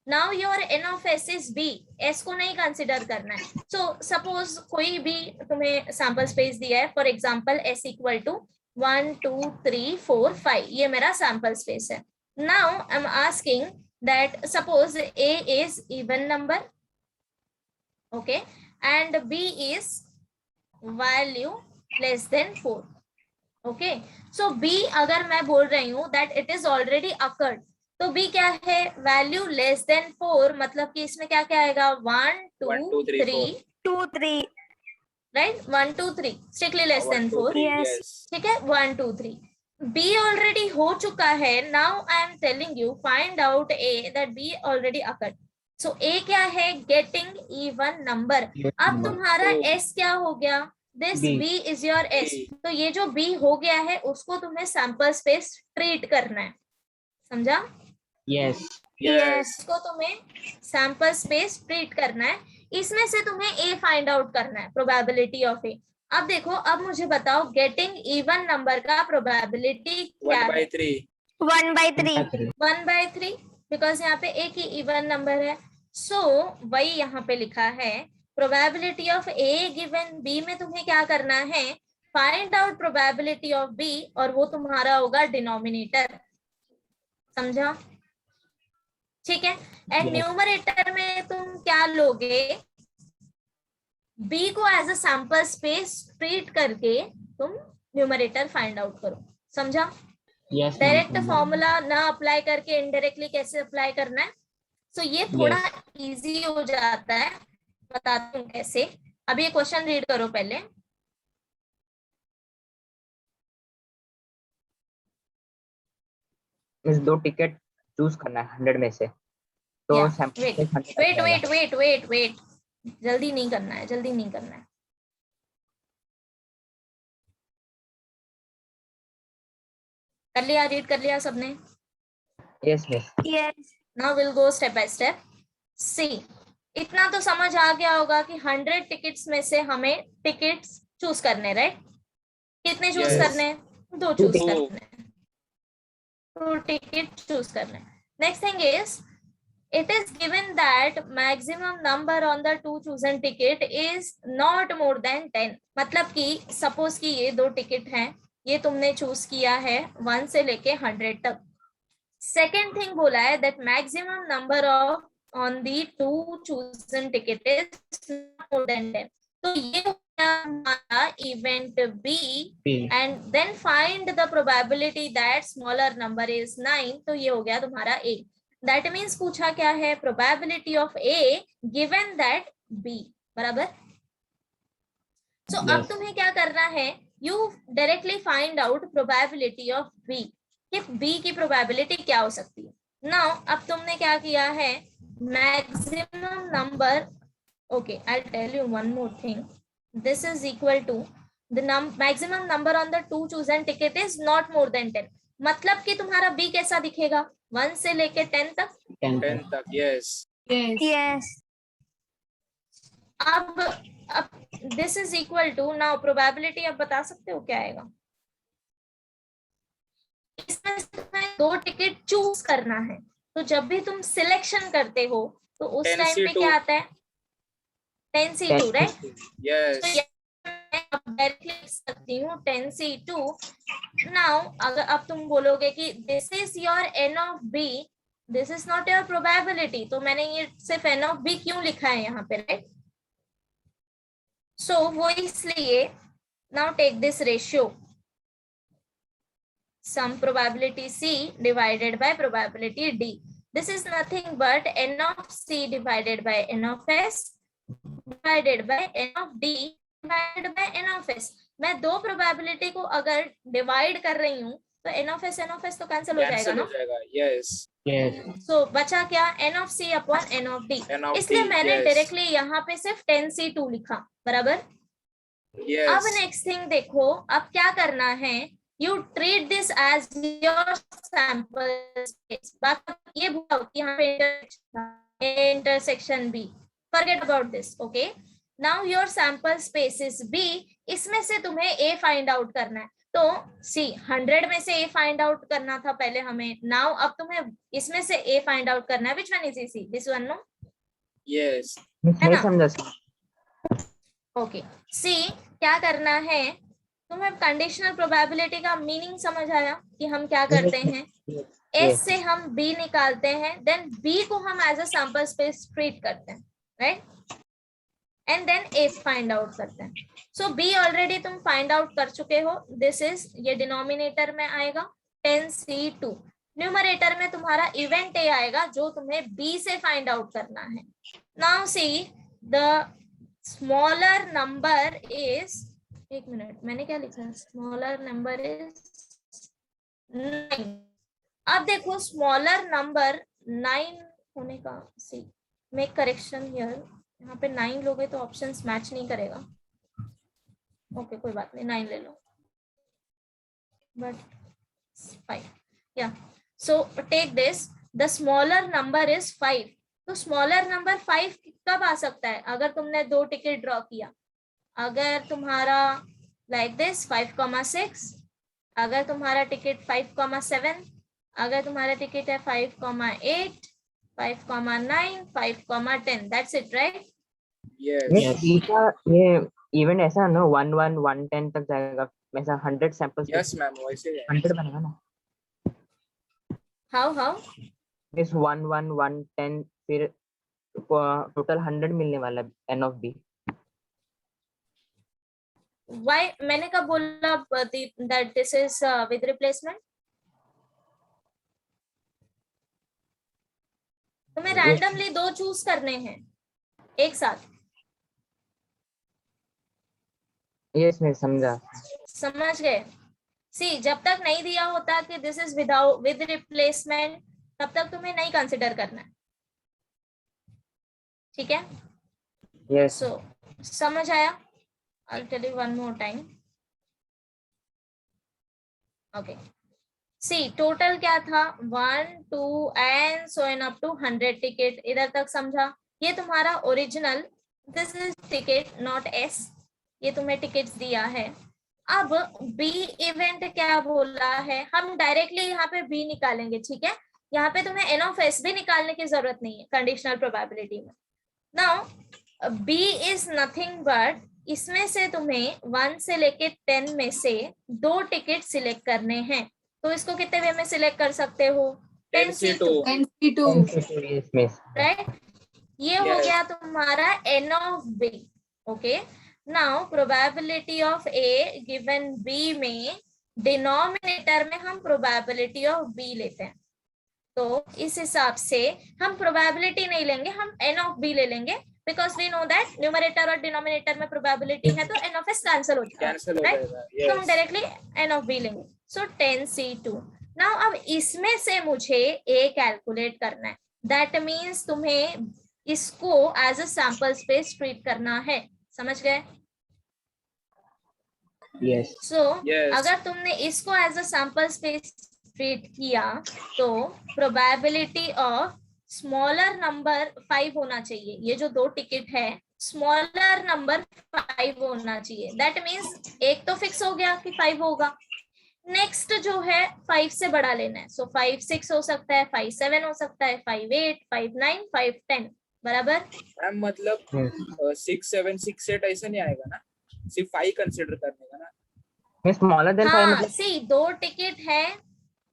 S1: Now your n of s is b, s को नहीं कंसिडर करना है. सो सपोज कोई भी तुम्हें सैंपल स्पेस दिया है, for example s equal to 1 2 3 4 5, ये मेरा सैंपल स्पेस है. Now I am asking that suppose a is even number, okay, and b is value less than 4. Okay, so b अगर मैं बोल रही हूँ that it is already occurred, तो b क्या है, वैल्यू लेस देन 4, मतलब कि इसमें क्या क्या आएगा, 1 2 3,
S8: 2 3.
S1: Right, 1 2 3, strictly less than 4.
S8: Yes.
S1: ठीक है, 1 2 3. b ऑलरेडी हो चुका है. Now I am telling you find out a, that b already occurred. So a क्या है, गेटिंग इवन नंबर. अब तुम्हारा s क्या हो गया, this b is your s. तो ये जो b हो गया है उसको तुम्हें सैंपल स्पेस ट्रीट करना है, समझा?
S7: Yes.
S1: इसको तुम्हें सैंपल स्पेस ट्रीट करना है. इसमें से तुम्हें a फाइंड आउट करना है, प्रोबेबिलिटी ऑफ a. अब देखो, अब मुझे बताओ गेटिंग इवन नंबर का प्रोबेबिलिटी क्या है?
S8: 1/3.
S1: 1/3, बिकॉज यहाँ पे एक ही इवन नंबर है. सो वही यहाँ पे लिखा है, probability of a given b में तुम्हें क्या करना है, find out probability of b, और वो तुम्हारा होगा डिनोमिनेटर, समझा? ठीक है. एंड न्यूमरेटर में तुम क्या लोगे, b को as a sample space treat करके तुम न्यूमरेटर फाइंड आउट करो, समझा?
S7: Yes.
S1: डायरेक्ट फॉर्मूला ना अप्लाई करके इनडायरेक्टली कैसे अप्लाई करना है. सो ये थोड़ा इजी हो जाता है, बताती हूँ कैसे. अब ये क्वेश्चन रीड करो पहले.
S2: मींस 2 टिकट चूज करना है 100 में से, तो sample
S1: wait wait wait wait wait, जल्दी नहीं करना है, जल्दी नहीं करना है. कर लिया, रीड कर लिया सबने?
S2: Yes miss.
S8: Yes.
S1: Now will go step by step. See, इतना तो समझ आ गया होगा कि 100 टिकट्स में से हमें टिकट्स चूज करने, राइट? कितने चूज करने हैं? 2 चूज करने हैं, 2 टिकट चूज करने हैं. Next thing is, it is given that maximum number on the 2 chosen ticket is not more than 10. मतलब कि सपोज कि ये 2 टिकट हैं, ये तुमने चूज किया है 1 से लेके 100 तक. सेकेंड थिंग बोला है that maximum number of on the 2 chosen ticket is not more than 10. तो ये हमारा event B, and then find the probability that smaller number is 9. तो ये हो गया तुम्हारा A. दैट मीन्स पूछा क्या है, probability of A given that B, बराबर? सो अब तुम्हें क्या करना है, you directly find out probability of B, कि B की प्रोबेबिलिटी क्या हो सकती है. नाउ अब तुमने क्या किया है, maximum number, okay I tell you one more thing, this is equal to the maximum number on the 2 chosen ticket is not more than 10. मतलब कि तुम्हारा B कैसा दिखेगा, 1 से लेके 10 तक.
S3: 10 तक. यस.
S8: Yes.
S1: अब this is equal to, now probability अब बता सकते हो क्या आएगा. इसमें तुम्हें 2 टिकट चूज करना है, तो जब भी तुम सिलेक्शन करते हो तो उस टाइम पे क्या आता है, 10C2, राइट?
S3: यस.
S1: तो मैं डायरेक्टली लिख सकती हूँ 10C2. नाउ अगर अब तुम बोलोगे कि this is your n of b, this is not your probability, तो मैंने ये सिर्फ n ऑफ b क्यों लिखा है यहाँ पे, राइट? सो वो इसलिए, now take this ratio, some probability c divided by probability d. This is nothing but n of c divided by n of s divided by n of d divided by n of s. मैं 2 probability को अगर divide कर रही हूँ तो n of s तो cancel हो जाएगा ना.
S3: यस.
S1: सो बचा क्या, n of c upon n of d. इसलिए मैंने डायरेक्टली यहाँ पे सिर्फ 10C2 लिखा, बराबर?
S3: यस.
S1: अब नेक्स्ट थिंग देखो, अब क्या करना है, you treat this as your sample space. बाकी ये भूल होती है यहाँ पे intersection B, forget about this. Okay, now your sample space is B. इसमें से तुम्हें A फाइंड आउट करना है. तो सी 100 में से ए फाइंड आउट करना था पहले हमें, नाउ अब तुम्हें इसमें से ए फाइंड आउट करना है. Which one is easy? This one, no?
S3: Yes
S1: है
S2: नहीं
S1: ना?
S2: समझा sir.
S1: ओके, सी क्या करना है, तुम्हें कंडीशनल प्रोबेबिलिटी का मीनिंग समझ आया कि हम क्या करते हैं? एस से हम बी निकालते हैं, देन बी को हम as a sample space treat करते हैं, right? And then A find out करते हैं. सो बी ऑलरेडी तुम फाइंड आउट कर चुके हो. दिस इज, ये डिनोमिनेटर में आएगा 10C2. न्यूमरेटर में तुम्हारा इवेंट ए आएगा जो तुम्हें बी से फाइंड आउट करना है. Now see the smaller number is, एक मिनट, मैंने क्या लिखा है? Smaller number is 9. अब देखो स्मॉलर नंबर 9 होने का, सी मेक करेक्शन हियर. यहाँ पे 9 लोगे तो ऑप्शंस मैच नहीं करेगा. ओके कोई बात नहीं, 9 ले लो, but 5. Yeah so take this, the smaller number is 5. तो स्मॉलर नंबर 5 कब आ सकता है? अगर तुमने 2 टिकट ड्रॉ किया, अगर तुम्हारा लाइक दिस 5,6, अगर तुम्हारा टिकट 5,7, अगर तुम्हारा टिकट है 5,8, 5,9, 5,10. That's it, right?
S3: यस
S2: ये इवेंट ऐसा ना 1 1 1 10 तक जाएगा, ऐसा 100 सैंपल्स
S3: यस मैम, वैसे ही है.
S2: 100 बनेगा ना.
S1: हाउ
S2: इस 1 1 1 10 फिर टोटल 100 मिलने वाला एन ऑफ बी.
S1: व्हाई? मैंने कब बोला that this is with replacement? तुम्हें रैंडमली 2 चूज करने हैं एक साथ.
S2: यस मैं समझा.
S1: समझ गए? सी जब तक नहीं दिया होता कि this is without with replacement, तब तक तुम्हें नहीं कंसिडर करना है. ठीक है?
S2: यस
S1: सो समझ आया? I'll tell you one more time. Okay. See, total क्या था? 1 2 and so on up to 100 ticket. इधर तक समझा? ये तुम्हारा original, this is ticket not S. ये तुम्हें टिकट्स दिया है. अब बी इवेंट क्या बोला है? हम डायरेक्टली यहाँ पे बी निकालेंगे. ठीक है? यहाँ पे तुम्हें एन ऑफ एस भी निकालने की जरूरत नहीं है कंडीशनल प्रोबेबिलिटी में. Now B is nothing but, इसमें से तुम्हें 1 से लेके 10 में से 2 टिकट सिलेक्ट करने हैं. तो इसको कितने वे में सिलेक्ट कर सकते हो?
S3: 10C2.
S2: Yes miss.
S1: राइट? ये हो गया तुम्हारा n of B. Okay, now probability of A given B में डिनोमिनेटर में हम प्रोबेबिलिटी ऑफ बी लेते हैं. तो इस हिसाब से हम प्रोबेबिलिटी नहीं लेंगे, हम एन ऑफ बी ले लेंगे, because we know that numerator और डिनोमिनेटर में प्रोबेबिलिटी है तो एन ऑफ एस कैंसिल हो जाएगा. तो हम डायरेक्टली एन ऑफ बी लेंगे. सो 10C2. नाउ अब इसमें से मुझे ए कैलकुलेट करना है. दैट मीन्स तुम्हें इसको as a sample space treat करना है. समझ गए?
S2: यस
S1: सो अगर तुमने इसको as a sample space treat किया तो प्रोबेबिलिटी ऑफ स्मॉलर नंबर 5 होना चाहिए. ये जो 2 टिकट है स्मॉलर नंबर 5 होना चाहिए. दैट मीन्स एक तो फिक्स हो गया कि 5 होगा. नेक्स्ट जो है 5 से बड़ा लेना है. सो 5 6 हो सकता है, 5 7 हो सकता है, 5 8 5 9 5 10. बराबर?
S3: मैम मतलब 6 7 6 8 ऐसा नहीं आएगा ना, सिर्फ 5 कंसीडर करने का ना.
S2: मैं स्मॉलर देन 5
S1: हाँ,
S2: मतलब
S1: सी 2 टिकट है.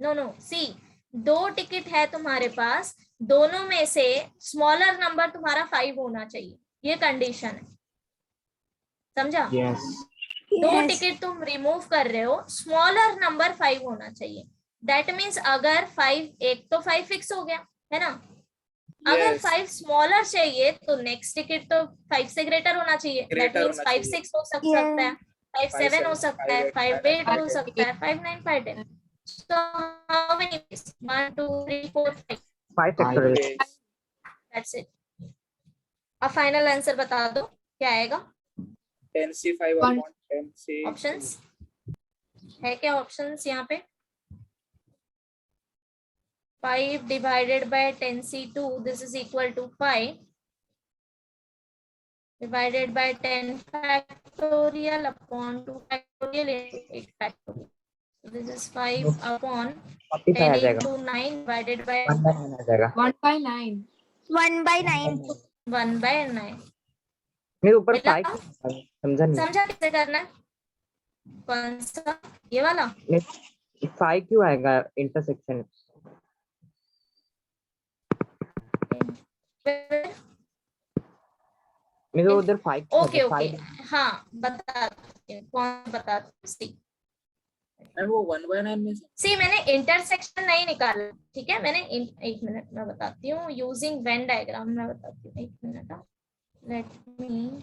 S1: नो सी 2 टिकट है तुम्हारे पास, दोनों में से स्मॉलर नंबर तुम्हारा 5 होना चाहिए. ये कंडीशन है. समझा?
S2: यस
S1: 2 टिकट तुम रिमूव कर रहे हो, स्मॉलर नंबर 5 होना चाहिए. दैट मीन्स अगर 5, एक तो 5 फिक्स हो गया है ना. अगर 5 स्मॉलर चाहिए तो नेक्स्ट टिकट तो 5 से ग्रेटर होना चाहिए. दैट मीन्स 5 6 हो सकता है, 5 7 हो सकता है, 5 8 हो सकता है, 5 9 5 10. So how many? 1 2 3 4 5.
S2: 5 factorial.
S1: That's it. अब फाइनल आंसर बता दो क्या आएगा?
S3: 10C5 upon 10C.
S1: ऑप्शंस है क्या? ऑप्शंस यहाँ पे 5 divided by 10C2, this is equal to 5 divided by 10 factorial upon 2 factorial into 8 factorial. This is 5 upon
S2: 45 आ
S1: 10
S2: जाएगा,
S1: into 9 divided by
S2: 1/9 आ जाएगा।
S8: 1/9.
S1: 1 by 9।
S2: मेरे ऊपर
S1: मिला?
S2: 5 समझा नहीं।
S1: समझा कैसे करना है? कौन सा? ये वाला?
S2: 5 क्यों आएगा इंटरसेक्शन? मेरे उधर 5
S1: ओके ओके, हाँ बताती हूँ, कौन बताती हूँ।
S3: मैम वो 1/9 में
S1: सी मैंने इंटरसेक्शन नहीं निकाला, ठीक है। मैंने एक मिनट में बताती हूँ, यूजिंग वेन डायग्राम में बताती हूँ। एक minute, let me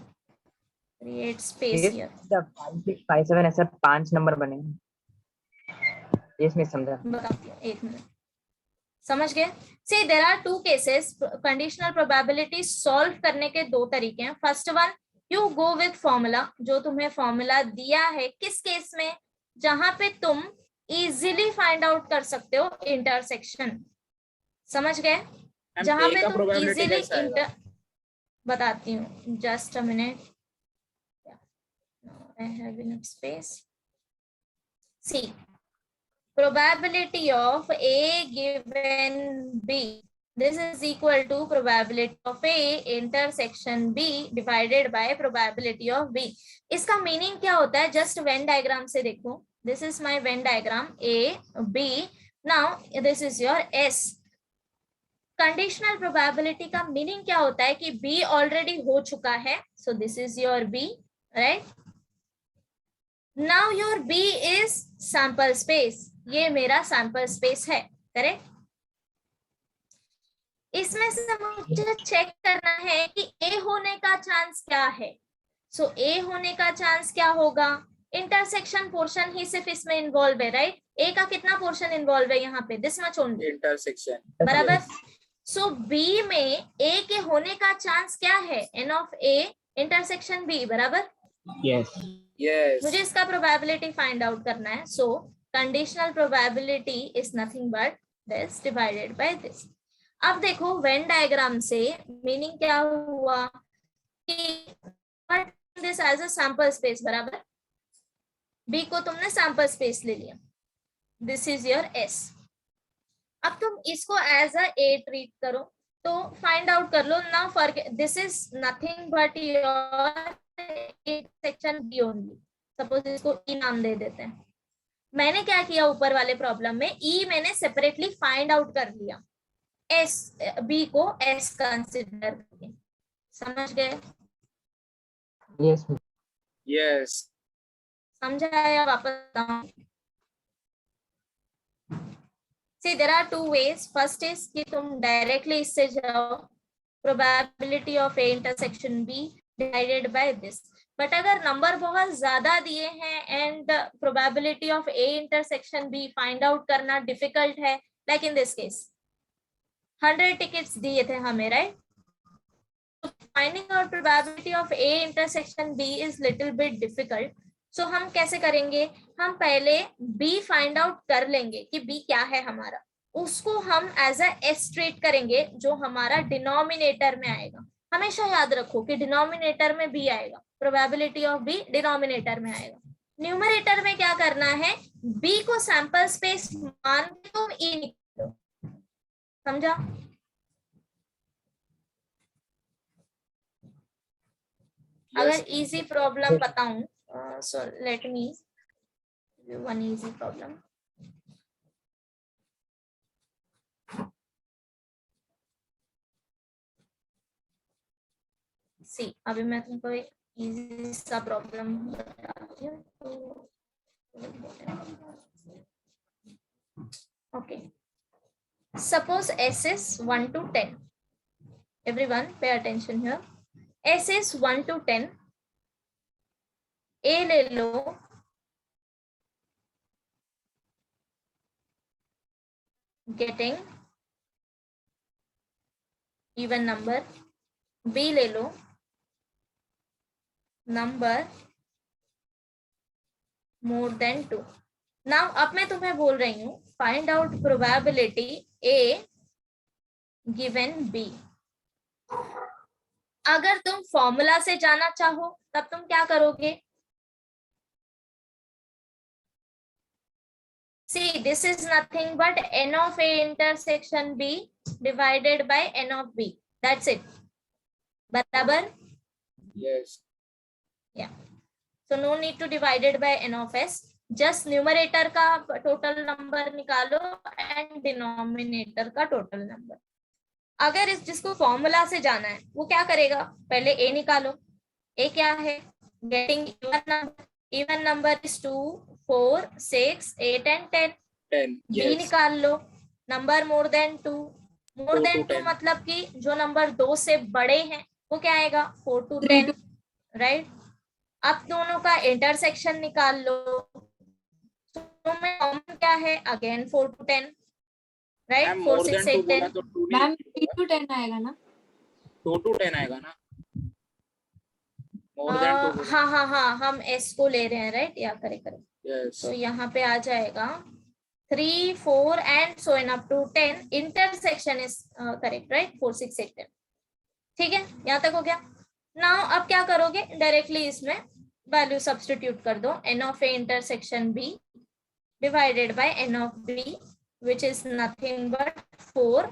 S1: create space here.
S2: 5 6 5 7 ऐसे 5 नंबर बने। इसमें समझा।
S1: बताती हूँ, एक मिनट। समझ गए? See there are two cases, conditional probability solve करने के दो तरीके हैं। First one, you go with formula, जो तुम्हें फॉर्मूला दिया है। किस केस में? जहां पे तुम इजीली फाइंड आउट कर सकते हो इंटरसेक्शन। समझ गए? जहां पे तुम इजीली बताती हूँ, just a minute, I have enough space. See probability of A given B, this is equal to probability of A intersection B divided by probability of B। इसका मीनिंग क्या होता है? जस्ट वेन डायग्राम से देखो, this is my Venn diagram A B, now this is your S। Conditional probability का meaning क्या होता है कि B ऑलरेडी हो चुका है, सो this is your B, right. Now your B is sample space, ये मेरा सैंपल स्पेस है, करेक्ट। इसमें से मुझे चेक करना है कि A होने का चांस क्या है। सो A होने का चांस क्या होगा? इंटरसेक्शन पोर्शन ही सिर्फ इसमें इन्वॉल्व है, राइट। A का कितना पोर्शन इन्वॉल्व है यहाँ पे? दिस मच ओनली,
S3: इंटरसेक्शन,
S1: बराबर। सो B में A के होने का चांस क्या है? N of A intersection B, बराबर।
S7: Yes.
S3: यस।
S1: मुझे इसका प्रोबेबिलिटी फाइंड आउट करना है। So conditional probability is nothing but this divided by this. अब देखो वेन डायग्राम से मीनिंग क्या हुआ कि this as a sample space, बराबर। बी को तुमने सैंपल स्पेस ले लिया, दिस इज योर एस। अब तुम इसको एज अ ए ट्रीट करो, तो फाइंड आउट कर लो ना। फर्क, this is nothing but your section B only. Suppose इसको ई नाम दे देते हैं। मैंने क्या किया ऊपर वाले प्रॉब्लम में, ई मैंने सेपरेटली फाइंड आउट कर लिया, एस बी को एस कंसिडर करके। समझ गए?
S2: Yes
S3: yes.
S1: समझा या वापस बताऊं? See, there are two ways. First is कि तुम डायरेक्टली इससे जाओ, probability of A intersection B divided by this। But अगर नंबर बहुत ज्यादा दिए हैं and probability of A intersection B find out करना डिफिकल्ट है, like in this case 100 tickets दिए थे हमें, right. Finding out probability of A intersection B is little bit difficult. So हम कैसे करेंगे? हम पहले B फाइंड आउट कर लेंगे कि B क्या है हमारा, उसको हम एज अ एस ट्रीट करेंगे, जो हमारा डिनोमिनेटर में आएगा। हमेशा याद रखो कि डिनोमिनेटर में B आएगा, प्रोबेबिलिटी ऑफ B डिनोमिनेटर में आएगा। न्यूमरेटर में क्या करना है? B को सैंपल स्पेस मान के तुम E निकालो। समझा? अगर इजी प्रॉब्लम बताऊं, so let me do one easy problem। सी अभी मैं तुमको एक इजी सा प्रॉब्लम बताती हूँ। Okay, suppose S is 1 to 10। Everyone pay attention here। S is 1 to 10। A ले लो, getting even number। B ले लो, number more than 2। नाउ अब मैं तुम्हें बोल रही हूँ find out probability A given B। अगर तुम फॉर्मूला से जाना चाहो तब तुम क्या करोगे? See, this is nothing but n of A intersection B divided by n of B. That's it. बराबर?
S3: Yes.
S1: Yeah. So no need to divide it by n of S. Just numerator का total number निकालो and denominator का total number. अगर इस जिसको formula से जाना है वो क्या करेगा, पहले a निकालो. a क्या है? Getting even number is 2, 4, 6, 8 and 10.
S3: 10.
S1: b
S3: Yes.
S1: निकाल लो. Number more than 2. More
S3: 4
S1: than
S3: to
S1: 2
S3: 10.
S1: मतलब कि जो नंबर 2 से बड़े हैं वो क्या आएगा? 4 to 10. राइट. अब दोनों का इंटरसेक्शन निकाल लो. तो में कॉमन क्या है? Again 4 to 10. Right.
S3: Ma'am
S1: 4,
S3: more
S1: 6,
S3: then 2
S1: 8,
S3: बोला
S1: 10.
S3: तो 2
S10: मैम 3 to 10 आएगा ना?
S3: 2 to 10 आएगा ना. मोर देन 2.
S1: हाँ हाँ हाँ, हम s को ले रहे हैं. राइट. या करेक्ट.
S3: Yes.
S1: तो यहाँ पे आ जाएगा 3, 4 and so on up to 10. Intersection is correct, right? 4, 6, 8, 10. ठीक है, यहाँ तक हो गया. नाउ अब क्या करोगे? डायरेक्टली इसमें वैल्यू सब्स्टिट्यूट कर दो. n of A intersection B divided by n of B which is nothing but 4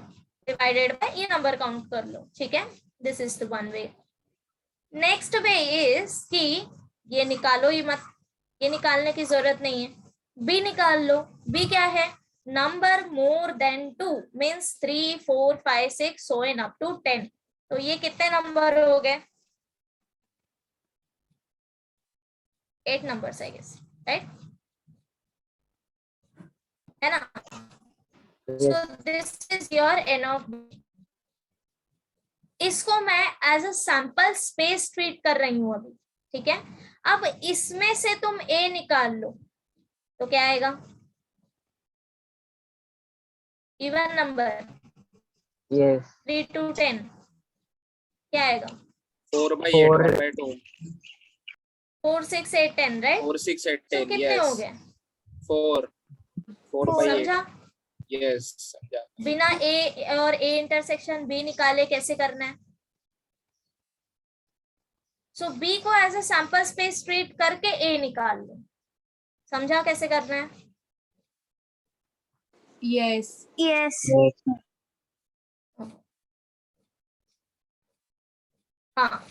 S1: divided by ये नंबर काउंट कर लो. ठीक है, this is the one way. Next way is कि ये निकालो ही मत, ये निकालने की जरूरत नहीं है. b निकाल लो. b क्या है? Number more than 2 means 3, 4, 5, 6 so on up to 10. तो ये कितने नंबर हो गए? 8 नंबर्स आई गेस. राइट है ना? So this is your n of b. इसको मैं as a sample space treat कर रही हूं अभी. ठीक है. अब इसमें से तुम a निकाल लो तो क्या आएगा? Even number.
S2: Yes.
S1: 3 to 10 क्या आएगा?
S3: 4 by 8
S2: 4.
S3: 1 by 2.
S1: 4, 6, 8, 10. राइट.
S3: 4, 6, 8,
S1: तो
S3: 10.
S1: कितने हो
S3: Yes.
S1: गए?
S3: 4 by 8.
S1: समझा?
S3: Yes. समझा.
S1: बिना a और a इंटरसेक्शन b निकाले कैसे करना है? सो b को as a sample space treat करके a निकाल लो. समझा कैसे करना है?
S10: Yes.
S5: Yes.
S1: हाँ,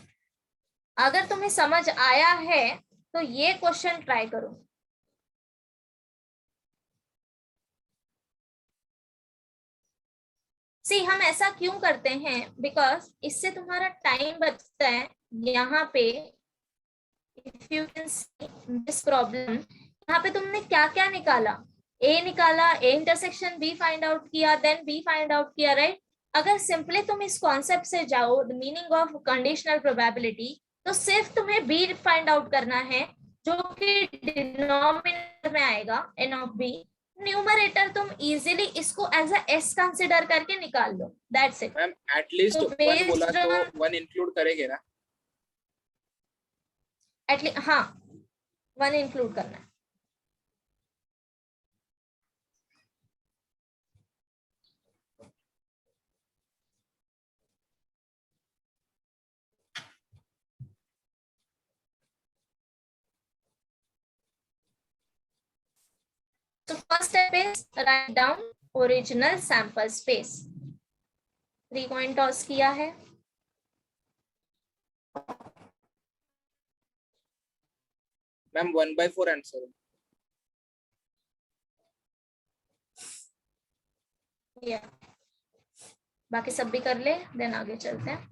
S1: अगर तुम्हें समझ आया है तो ये क्वेश्चन ट्राई करो. सी हम ऐसा क्यों करते हैं? बिकॉज इससे तुम्हारा टाइम बचता है. यहाँ पे if you can see this problem, यहाँ पे तुमने क्या क्या निकाला? ए निकाला, A intersection B find out किया, देन बी फाइंड आउट किया. राइट. अगर सिंपली तुम इस कॉन्सेप्ट से जाओ, the meaning of conditional probability, तो सिर्फ तुम्हें बी फाइंड आउट करना है जो कि डिनोमिनेटर में आएगा n of b. न्यूमरेटर तुम इजीली इसको एज अ s कंसीडर करके निकाल लो. That's it.
S3: मैम एटलीस्ट
S1: तो
S3: 1 बोला
S1: based
S3: तो
S1: on-
S3: 1 इंक्लूड करेंगे ना?
S1: एटलीस्ट हाँ 1 इंक्लूड करना है. So first step is write down original sample space. 3 coin toss किया है.
S3: Ma'am 1 by 4 answer.
S1: या बाकी सब भी कर ले, देन आगे चलते हैं.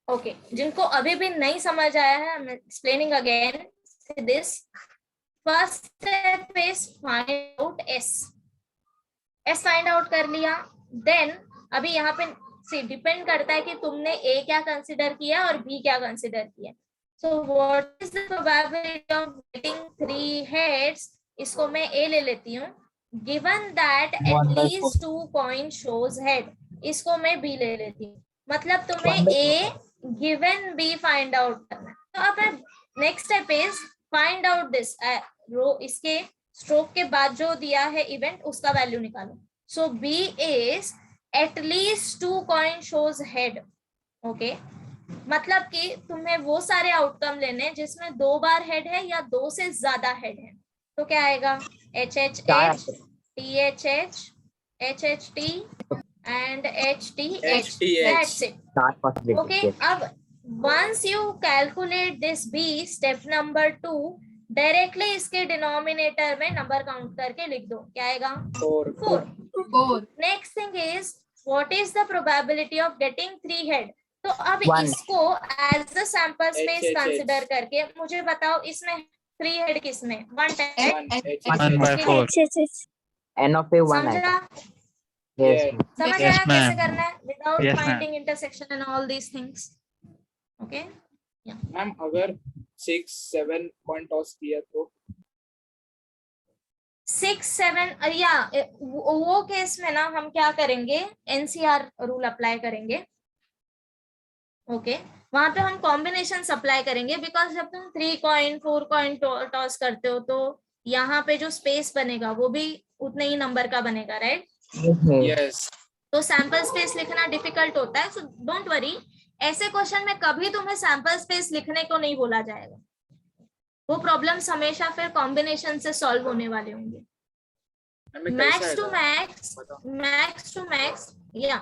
S1: ओके, जिनको अभी भी नहीं समझ आया है, I am explaining again this. First step is find out s. s find out कर लिया. देन अभी यहाँ पे सी डिपेंड करता है कि तुमने a क्या कंसिडर किया और b क्या कंसिडर किया. So what is the probability of getting 3 heads? इसको मैं a ले लेती हूँ. Given that at least 2 coin shows head, इसको मैं b ले लेती हूँ. मतलब तुम्हें a given b find out करना है. तो अब next step is find out this row. इसके स्ट्रोक के बाद जो दिया है इवेंट, उसका वैल्यू निकालो. सो b is at least 2 coin shows head. Okay, मतलब कि तुम्हें वो सारे आउटकम लेने हैं जिसमें 2 बार हेड है या 2 से ज्यादा हेड है। तो क्या आएगा? HHH, THH, HHT and HTH. That's it.
S2: 4 possibilities.
S1: Okay. अब once you calculate this B, step number 2, directly इसके डिनोमिनेटर में नंबर काउंट करके लिख दो। क्या आएगा? 4.
S10: 4.
S1: Next thing is what is the probability of getting 3 head. तो अब
S2: 1.
S1: इसको as a sample space consider करके मुझे बताओ इसमें 3 हेड किसमें? 1
S7: 1/4.
S2: N of a 1
S1: समझा?
S2: Yes.
S1: समझ
S7: Yes,
S1: आया
S7: ma'am.
S1: कैसे करना है without
S7: Yes, ma'am.
S1: Finding intersection and all these things. Okay,
S3: ma'am अगर 6, 7 पॉइंट टॉस किया तो
S1: 6, 7 या वो केस में ना हम क्या करेंगे? एनसीआर रूल अप्लाई करेंगे। ओके, वहां पे हम कॉम्बिनेशन अप्लाई करेंगे बिकॉज जब तुम 3 कॉइन 4 कॉइन टॉस करते हो तो यहाँ पे जो स्पेस बनेगा वो भी उतने ही नंबर का बनेगा, राइट?
S3: यस
S1: तो सैंपल स्पेस लिखना डिफिकल्ट होता है, सो डोंट वरी। ऐसे क्वेश्चन में कभी तुम्हें सैंपल स्पेस लिखने को नहीं बोला जाएगा। वो प्रॉब्लम्स हमेशा फिर कॉम्बिनेशन से सॉल्व होने वाले होंगे। मैक्स टू मैक्स या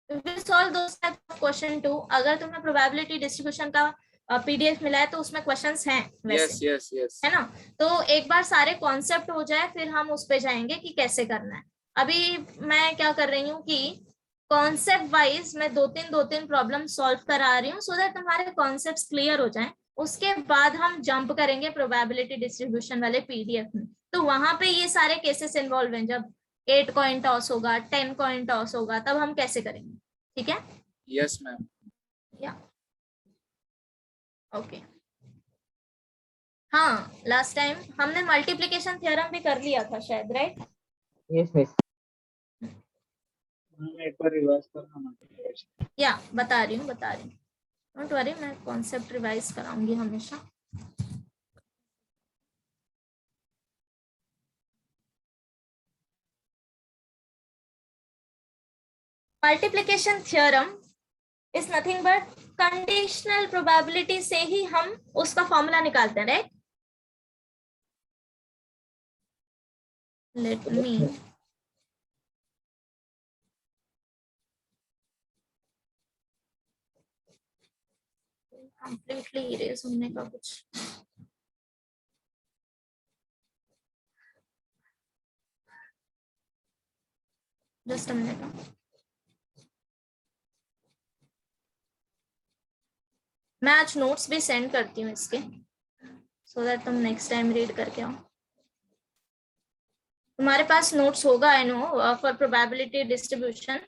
S1: we'll solve those type of question too. अगर तुम्हें प्रोबेबिलिटी डिस्ट्रीब्यूशन का पीडीएफ मिला है तो उसमें क्वेश्चंस हैं वैसे,
S3: यस
S1: है ना? तो एक बार सारे कॉन्सेप्ट हो जाए फिर हम उस पे जाएंगे कि कैसे करना है। अभी मैं क्या कर रही हूँ कि कॉन्सेप्ट वाइज मैं 2-3 प्रॉब्लम सॉल्व करा रही हूँ सो दैट तुम्हारे कॉन्सेप्ट्स क्लियर हो जाएं। उसके बाद हम जंप करेंगे प्रोबेबिलिटी डिस्ट्रीब्यूशन वाले पीडीएफ में। तो वहां पे ये सारे केसेस इन्वॉल्व हैं। जब 8 कॉइन टॉस होगा, 10 कॉइन टॉस होगा, तब हम कैसे करेंगे, ठीक है?
S3: Yes ma'am.
S1: या ओके, हाँ, लास्ट टाइम हमने मल्टीप्लिकेशन थ्योरम भी कर लिया था शायद, राइट?
S2: Yes, miss.
S9: एक बार रिवाइज करना।
S1: या बता रही हूँ डोंट वरी, मैं कॉन्सेप्ट रिवाइज कराऊंगी हमेशा। Multiplication theorem is nothing but conditional probability से ही हम उसका फॉर्मूला निकालते हैं, right? Let me completely erase होने का कुछ जस्ट अ मिनट। मैं आज नोट्स भी सेंड करती हूँ इसके सो दैट तुम नेक्स्ट टाइम रीड करके आओ। तुम्हारे पास नोट्स होगा I know for probability distribution,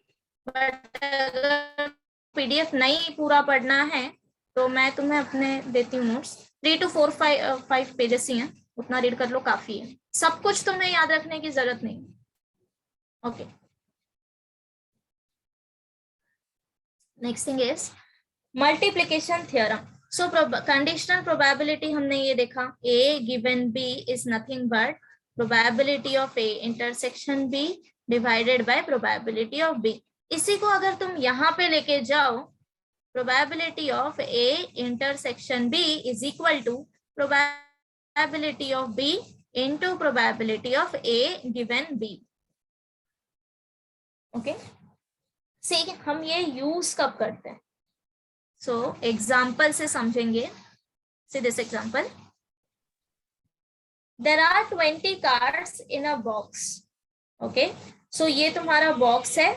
S1: but अगर पीडीएफ नहीं पूरा पढ़ना है तो मैं तुम्हें अपने देती हूँ नोट्स। 3 to 5 पेजेस ही हैं, उतना रीड कर लो, काफी है। सब कुछ तुम्हें याद रखने की जरूरत नहीं। Okay, next thing is multiplication theorem. So conditional probability हमने ये देखा, A given B is nothing but probability of A intersection B divided by probability of B। इसी को अगर तुम यहाँ पे लेके जाओ, probability of A intersection B is equal to probability of B into probability of A given B। Okay, see हम ये यूज कब करते हैं? सो एग्जाम्पल से समझेंगे। See this example. There are 20 cards in a box. Okay, so ये तुम्हारा box है,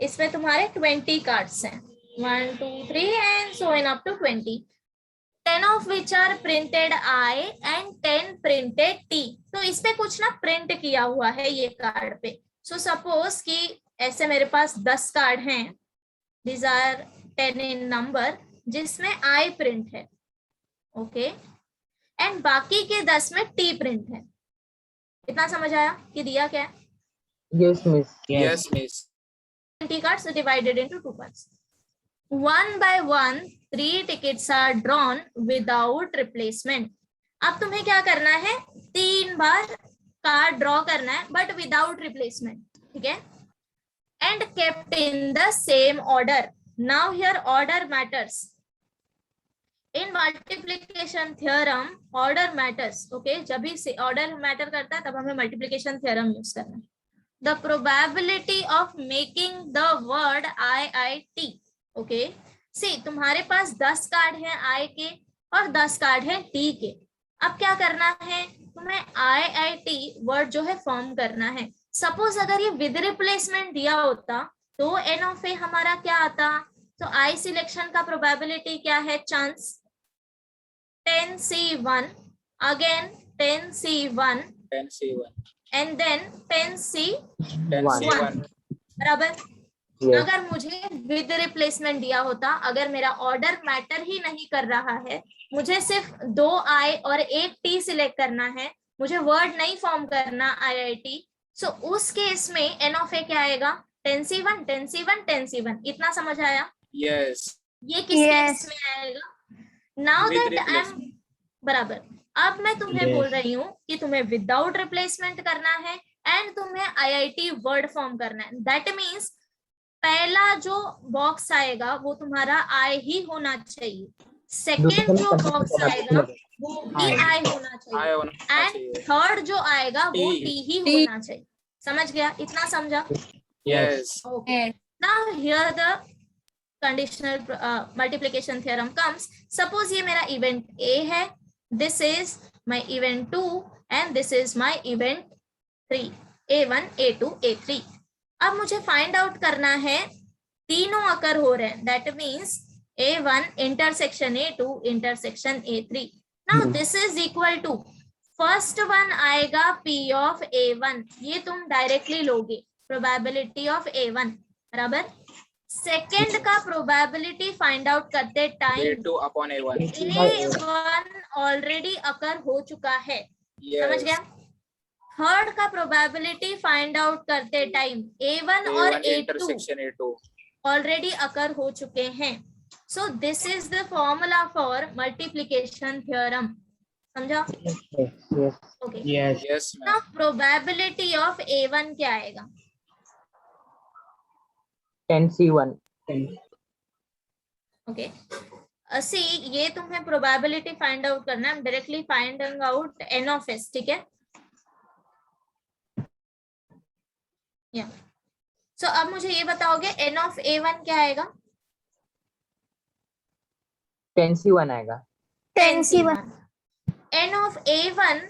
S1: इसमें तुम्हारे 20 कार्ड्स हैं, 1 2 3 and so on up to 20, 10 of which are printed I and 10 printed T। तो इस पे कुछ ना प्रिंट किया हुआ है ये कार्ड पे। सो सपोज कि ऐसे मेरे पास 10 कार्ड हैं, these are 10 in number, जिसमें I प्रिंट है, ओके, एंड बाकी के 10 में T प्रिंट है। इतना समझ आया कि दिया क्या है?
S2: Yes, miss.
S3: Yes miss.
S1: 20 cards divided into 2 parts. One by one, 3 tickets are drawn without replacement. अब तुम्हें क्या करना है? 3 बार कार्ड ड्रॉ करना है बट विदाउट रिप्लेसमेंट, ठीक है? And kept in the same order. Now here order matters. In multiplication theorem order matters. Okay, जब भी ऑर्डर मैटर करता है तब हमें मल्टीप्लिकेशन थ्योरम यूज करना है. The probability of making the word IIT. Okay, see तुम्हारे पास 10 कार्ड है आई के और 10 कार्ड है टी के. अब क्या करना है, तुम्हें IIT वर्ड जो है फॉर्म करना है. सपोज अगर ये विद रिप्लेसमेंट दिया होता तो N ऑफ ए हमारा क्या आता. तो आई सिलेक्शन का प्रोबेबिलिटी क्या है, chance 10C1, again 10C1 and then 10C1 बराबर. अगर मुझे विद रिप्लेसमेंट दिया होता, अगर मेरा ऑर्डर मैटर ही नहीं कर रहा है, मुझे सिर्फ 2 I और 1 T सिलेक्ट करना है, मुझे वर्ड नहीं फॉर्म करना IIT, सो उस केस में N ऑफ ए क्या आएगा, 10C1 10C1 10C1. इतना समझ आया?
S3: यस.
S1: ये किस केस में आएगा? नाउ दैट आई एम बराबर. अब मैं तुम्हें बोल रही हूँ कि तुम्हें विदाउट रिप्लेसमेंट करना है एंड तुम्हें IIT वर्ड फॉर्म करना है. दैट मीन्स पहला जो बॉक्स आएगा वो तुम्हारा I ही होना चाहिए, सेकेंड जो बॉक्स आएगा वो भी I होना चाहिए एंड थर्ड जो आएगा वो T ही होना चाहिए. समझ गया? इतना समझा?
S3: Yes.
S1: Okay. Now here the conditional multiplication theorem comes. Suppose ये मेरा event A है, this is my event 2 and this is my event 3, A1 A2 A3. अब मुझे फाइंड आउट करना है तीनों अकर हो रहे हैं, that means A1 intersection A2 intersection A3. Now this is equal to, first one आएगा P ऑफ A1, ये तुम डायरेक्टली लोगे, प्रोबेबिलिटी ऑफ A1 बराबर. सेकेंड का प्रोबेबिलिटी फाइंड आउट करते time
S3: A2 upon A1.
S1: A1 already occur हो चुका है. समझ गया? थर्ड का प्रोबेबिलिटी फाइंड आउट करते टाइम A1 और A2 ऑलरेडी अकर हो चुके हैं. So this is the formula for multiplication theorem. समझा? Okay.
S3: Yes.
S1: Now probability of A1 क्या आएगा?
S2: 10C1.
S1: ओके, सी ये तुम्हें प्रोबेबिलिटी फाइंड आउट करना है, directly finding out N of S. ठीक है? या सो अब मुझे ये बताओगे N ऑफ A1 क्या आएगा?
S2: 10C1 आएगा.
S8: 10C1.
S1: N of A1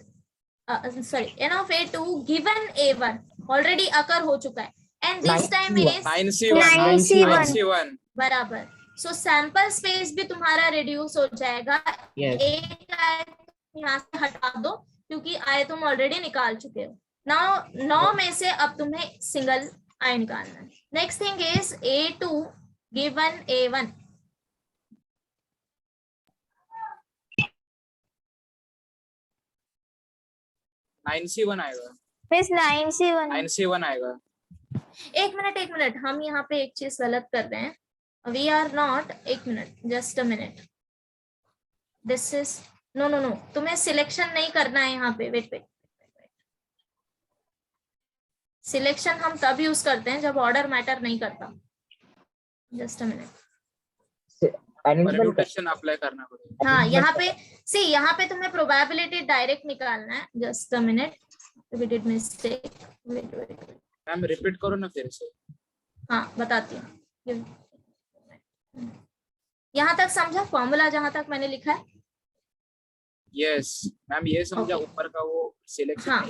S1: N of A2 given A1 already occur हो चुका है and this time is
S3: 9C1
S1: बराबर. सो सैंपल स्पेस भी तुम्हारा रिड्यूस हो जाएगा. एक यहाँ से हटा दो क्योंकि I तुम ऑलरेडी निकाल चुके हो. नाउ 9 में से अब तुम्हें सिंगल I निकालना है. Next thing is A2 given A1.9C1
S3: आएगा.
S8: मिस 9C1
S3: आएगा.
S1: एक मिनट, हम यहाँ पे एक चीज गलत कर रहे हैं. वी आर नॉट, एक मिनट, just a minute. This is no, तुम्हें सिलेक्शन नहीं करना है यहाँ पे. वेट. सिलेक्शन हम तब यूज करते हैं जब ऑर्डर मैटर नहीं करता. Just a minute.
S3: Permutation apply करना पड़ेगा.
S1: हाँ, यहाँ पे तुम्हें प्रोबेबिलिटी डायरेक्ट निकालना है. Just a minute, we did mistake. Wait.
S3: Ma'am repeat करो ना फिर से.
S1: हाँ, बताती हूँ. यहाँ तक समझा फॉर्मूला जहां तक मैंने लिखा है?
S3: यस मैम, ये समझा. ऊपर का वो सिलेक्शन.
S1: हाँ,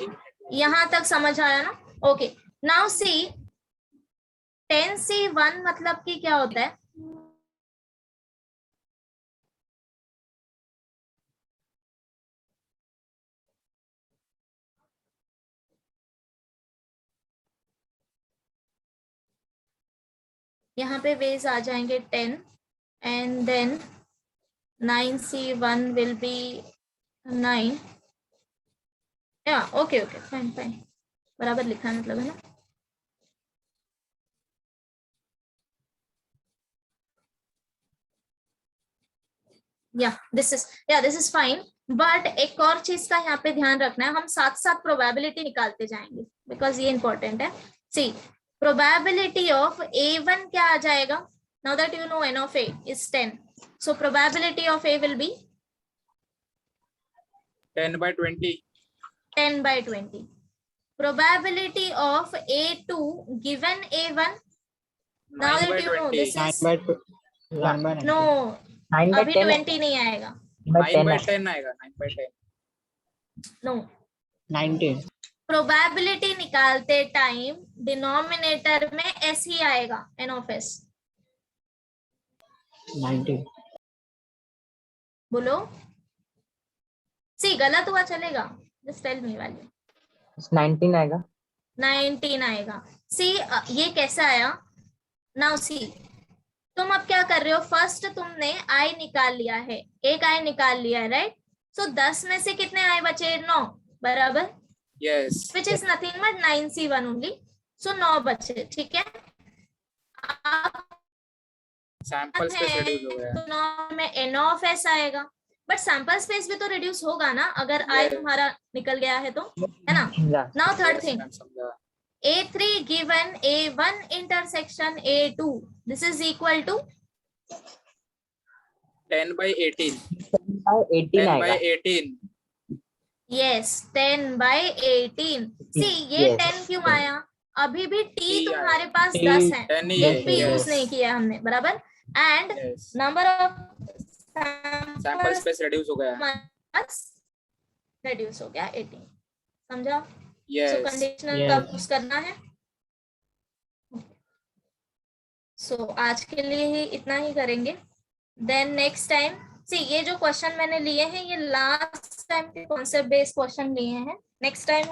S1: यहाँ तक समझ आया ना? ओके. नाउ सी 10C1 मतलब कि क्या होता है? यहाँ पे वेज आ जाएंगे 10 and then 9C1 will be 9. या ओके, फाइन, बराबर लिखा है मतलब, है ना? This is fine. बट एक और चीज का यहाँ पे ध्यान रखना है, हम साथ साथ प्रोबेबिलिटी निकालते जाएंगे बिकॉज ये इंपॉर्टेंट है. सी प्रोबेबिलिटी ऑफ A1 क्या आ जाएगा? Now that you know n of a is 10, so probability of a will be
S3: 10/20.
S1: 10 by 20. Probability of a2 given a1. Now that you know
S3: 9/20.
S1: this is
S9: 1/9.
S1: no,
S2: 9 by
S1: अभी
S2: 10
S1: 20 नहीं आएगा.
S3: 9/10 आएगा. 9/10.
S1: No.
S9: 19.
S1: Probability निकालते time denominator में S ही आएगा, N of S.
S9: 19.
S1: बोलो. सी गलत हुआ चलेगा. Just tell me value.
S2: 19 आएगा.
S1: 19 आएगा. सी ये कैसे आया? नाउ सी, तुम अब क्या कर रहे हो? फर्स्ट तुमने आई निकाल लिया है, एक आई निकाल लिया है, राइट? सो 10 में से कितने आई बचे? 9, बराबर.
S3: Yes.
S1: Which is nothing but 9c1 only. So 9 बचे, ठीक है.
S3: सैंपल स्पेस रिड्यूस हो गया.
S1: तो 9 में n of s आएगा, बट सैंपल स्पेस भी तो रिड्यूस होगा ना अगर i
S3: Yes.
S1: तुम्हारा निकल गया है तो, है ना?
S2: समझा.
S1: नाउ थर्ड थिंग,
S3: मैम समझा.
S1: a3 given a1 intersection a2, this is equal to
S3: 10/18.
S2: 18 आएगा.
S3: 10/18.
S1: yes 10 by 18. सी ये
S2: Yes.
S1: 10 क्यों आया? अभी भी t
S3: T
S1: तुम्हारे पास
S9: T
S1: 10 है,
S3: 10 ही
S1: एक भी
S3: है.
S1: यूज नहीं किया हमने, बराबर. And
S3: Yes.
S1: Number of
S3: sample space reduce हो गया.
S1: रिड्यूस हो गया 18. समझा?
S3: Yes.
S1: सो कंडीशनल
S9: Yes.
S1: का यूज करना है. सो आज के लिए ही इतना ही करेंगे. देन नेक्स्ट टाइम सी ये जो क्वेश्चन मैंने लिए हैं ये लास्ट टाइम के कॉन्सेप्ट बेस्ड क्वेश्चन लिए हैं. Next time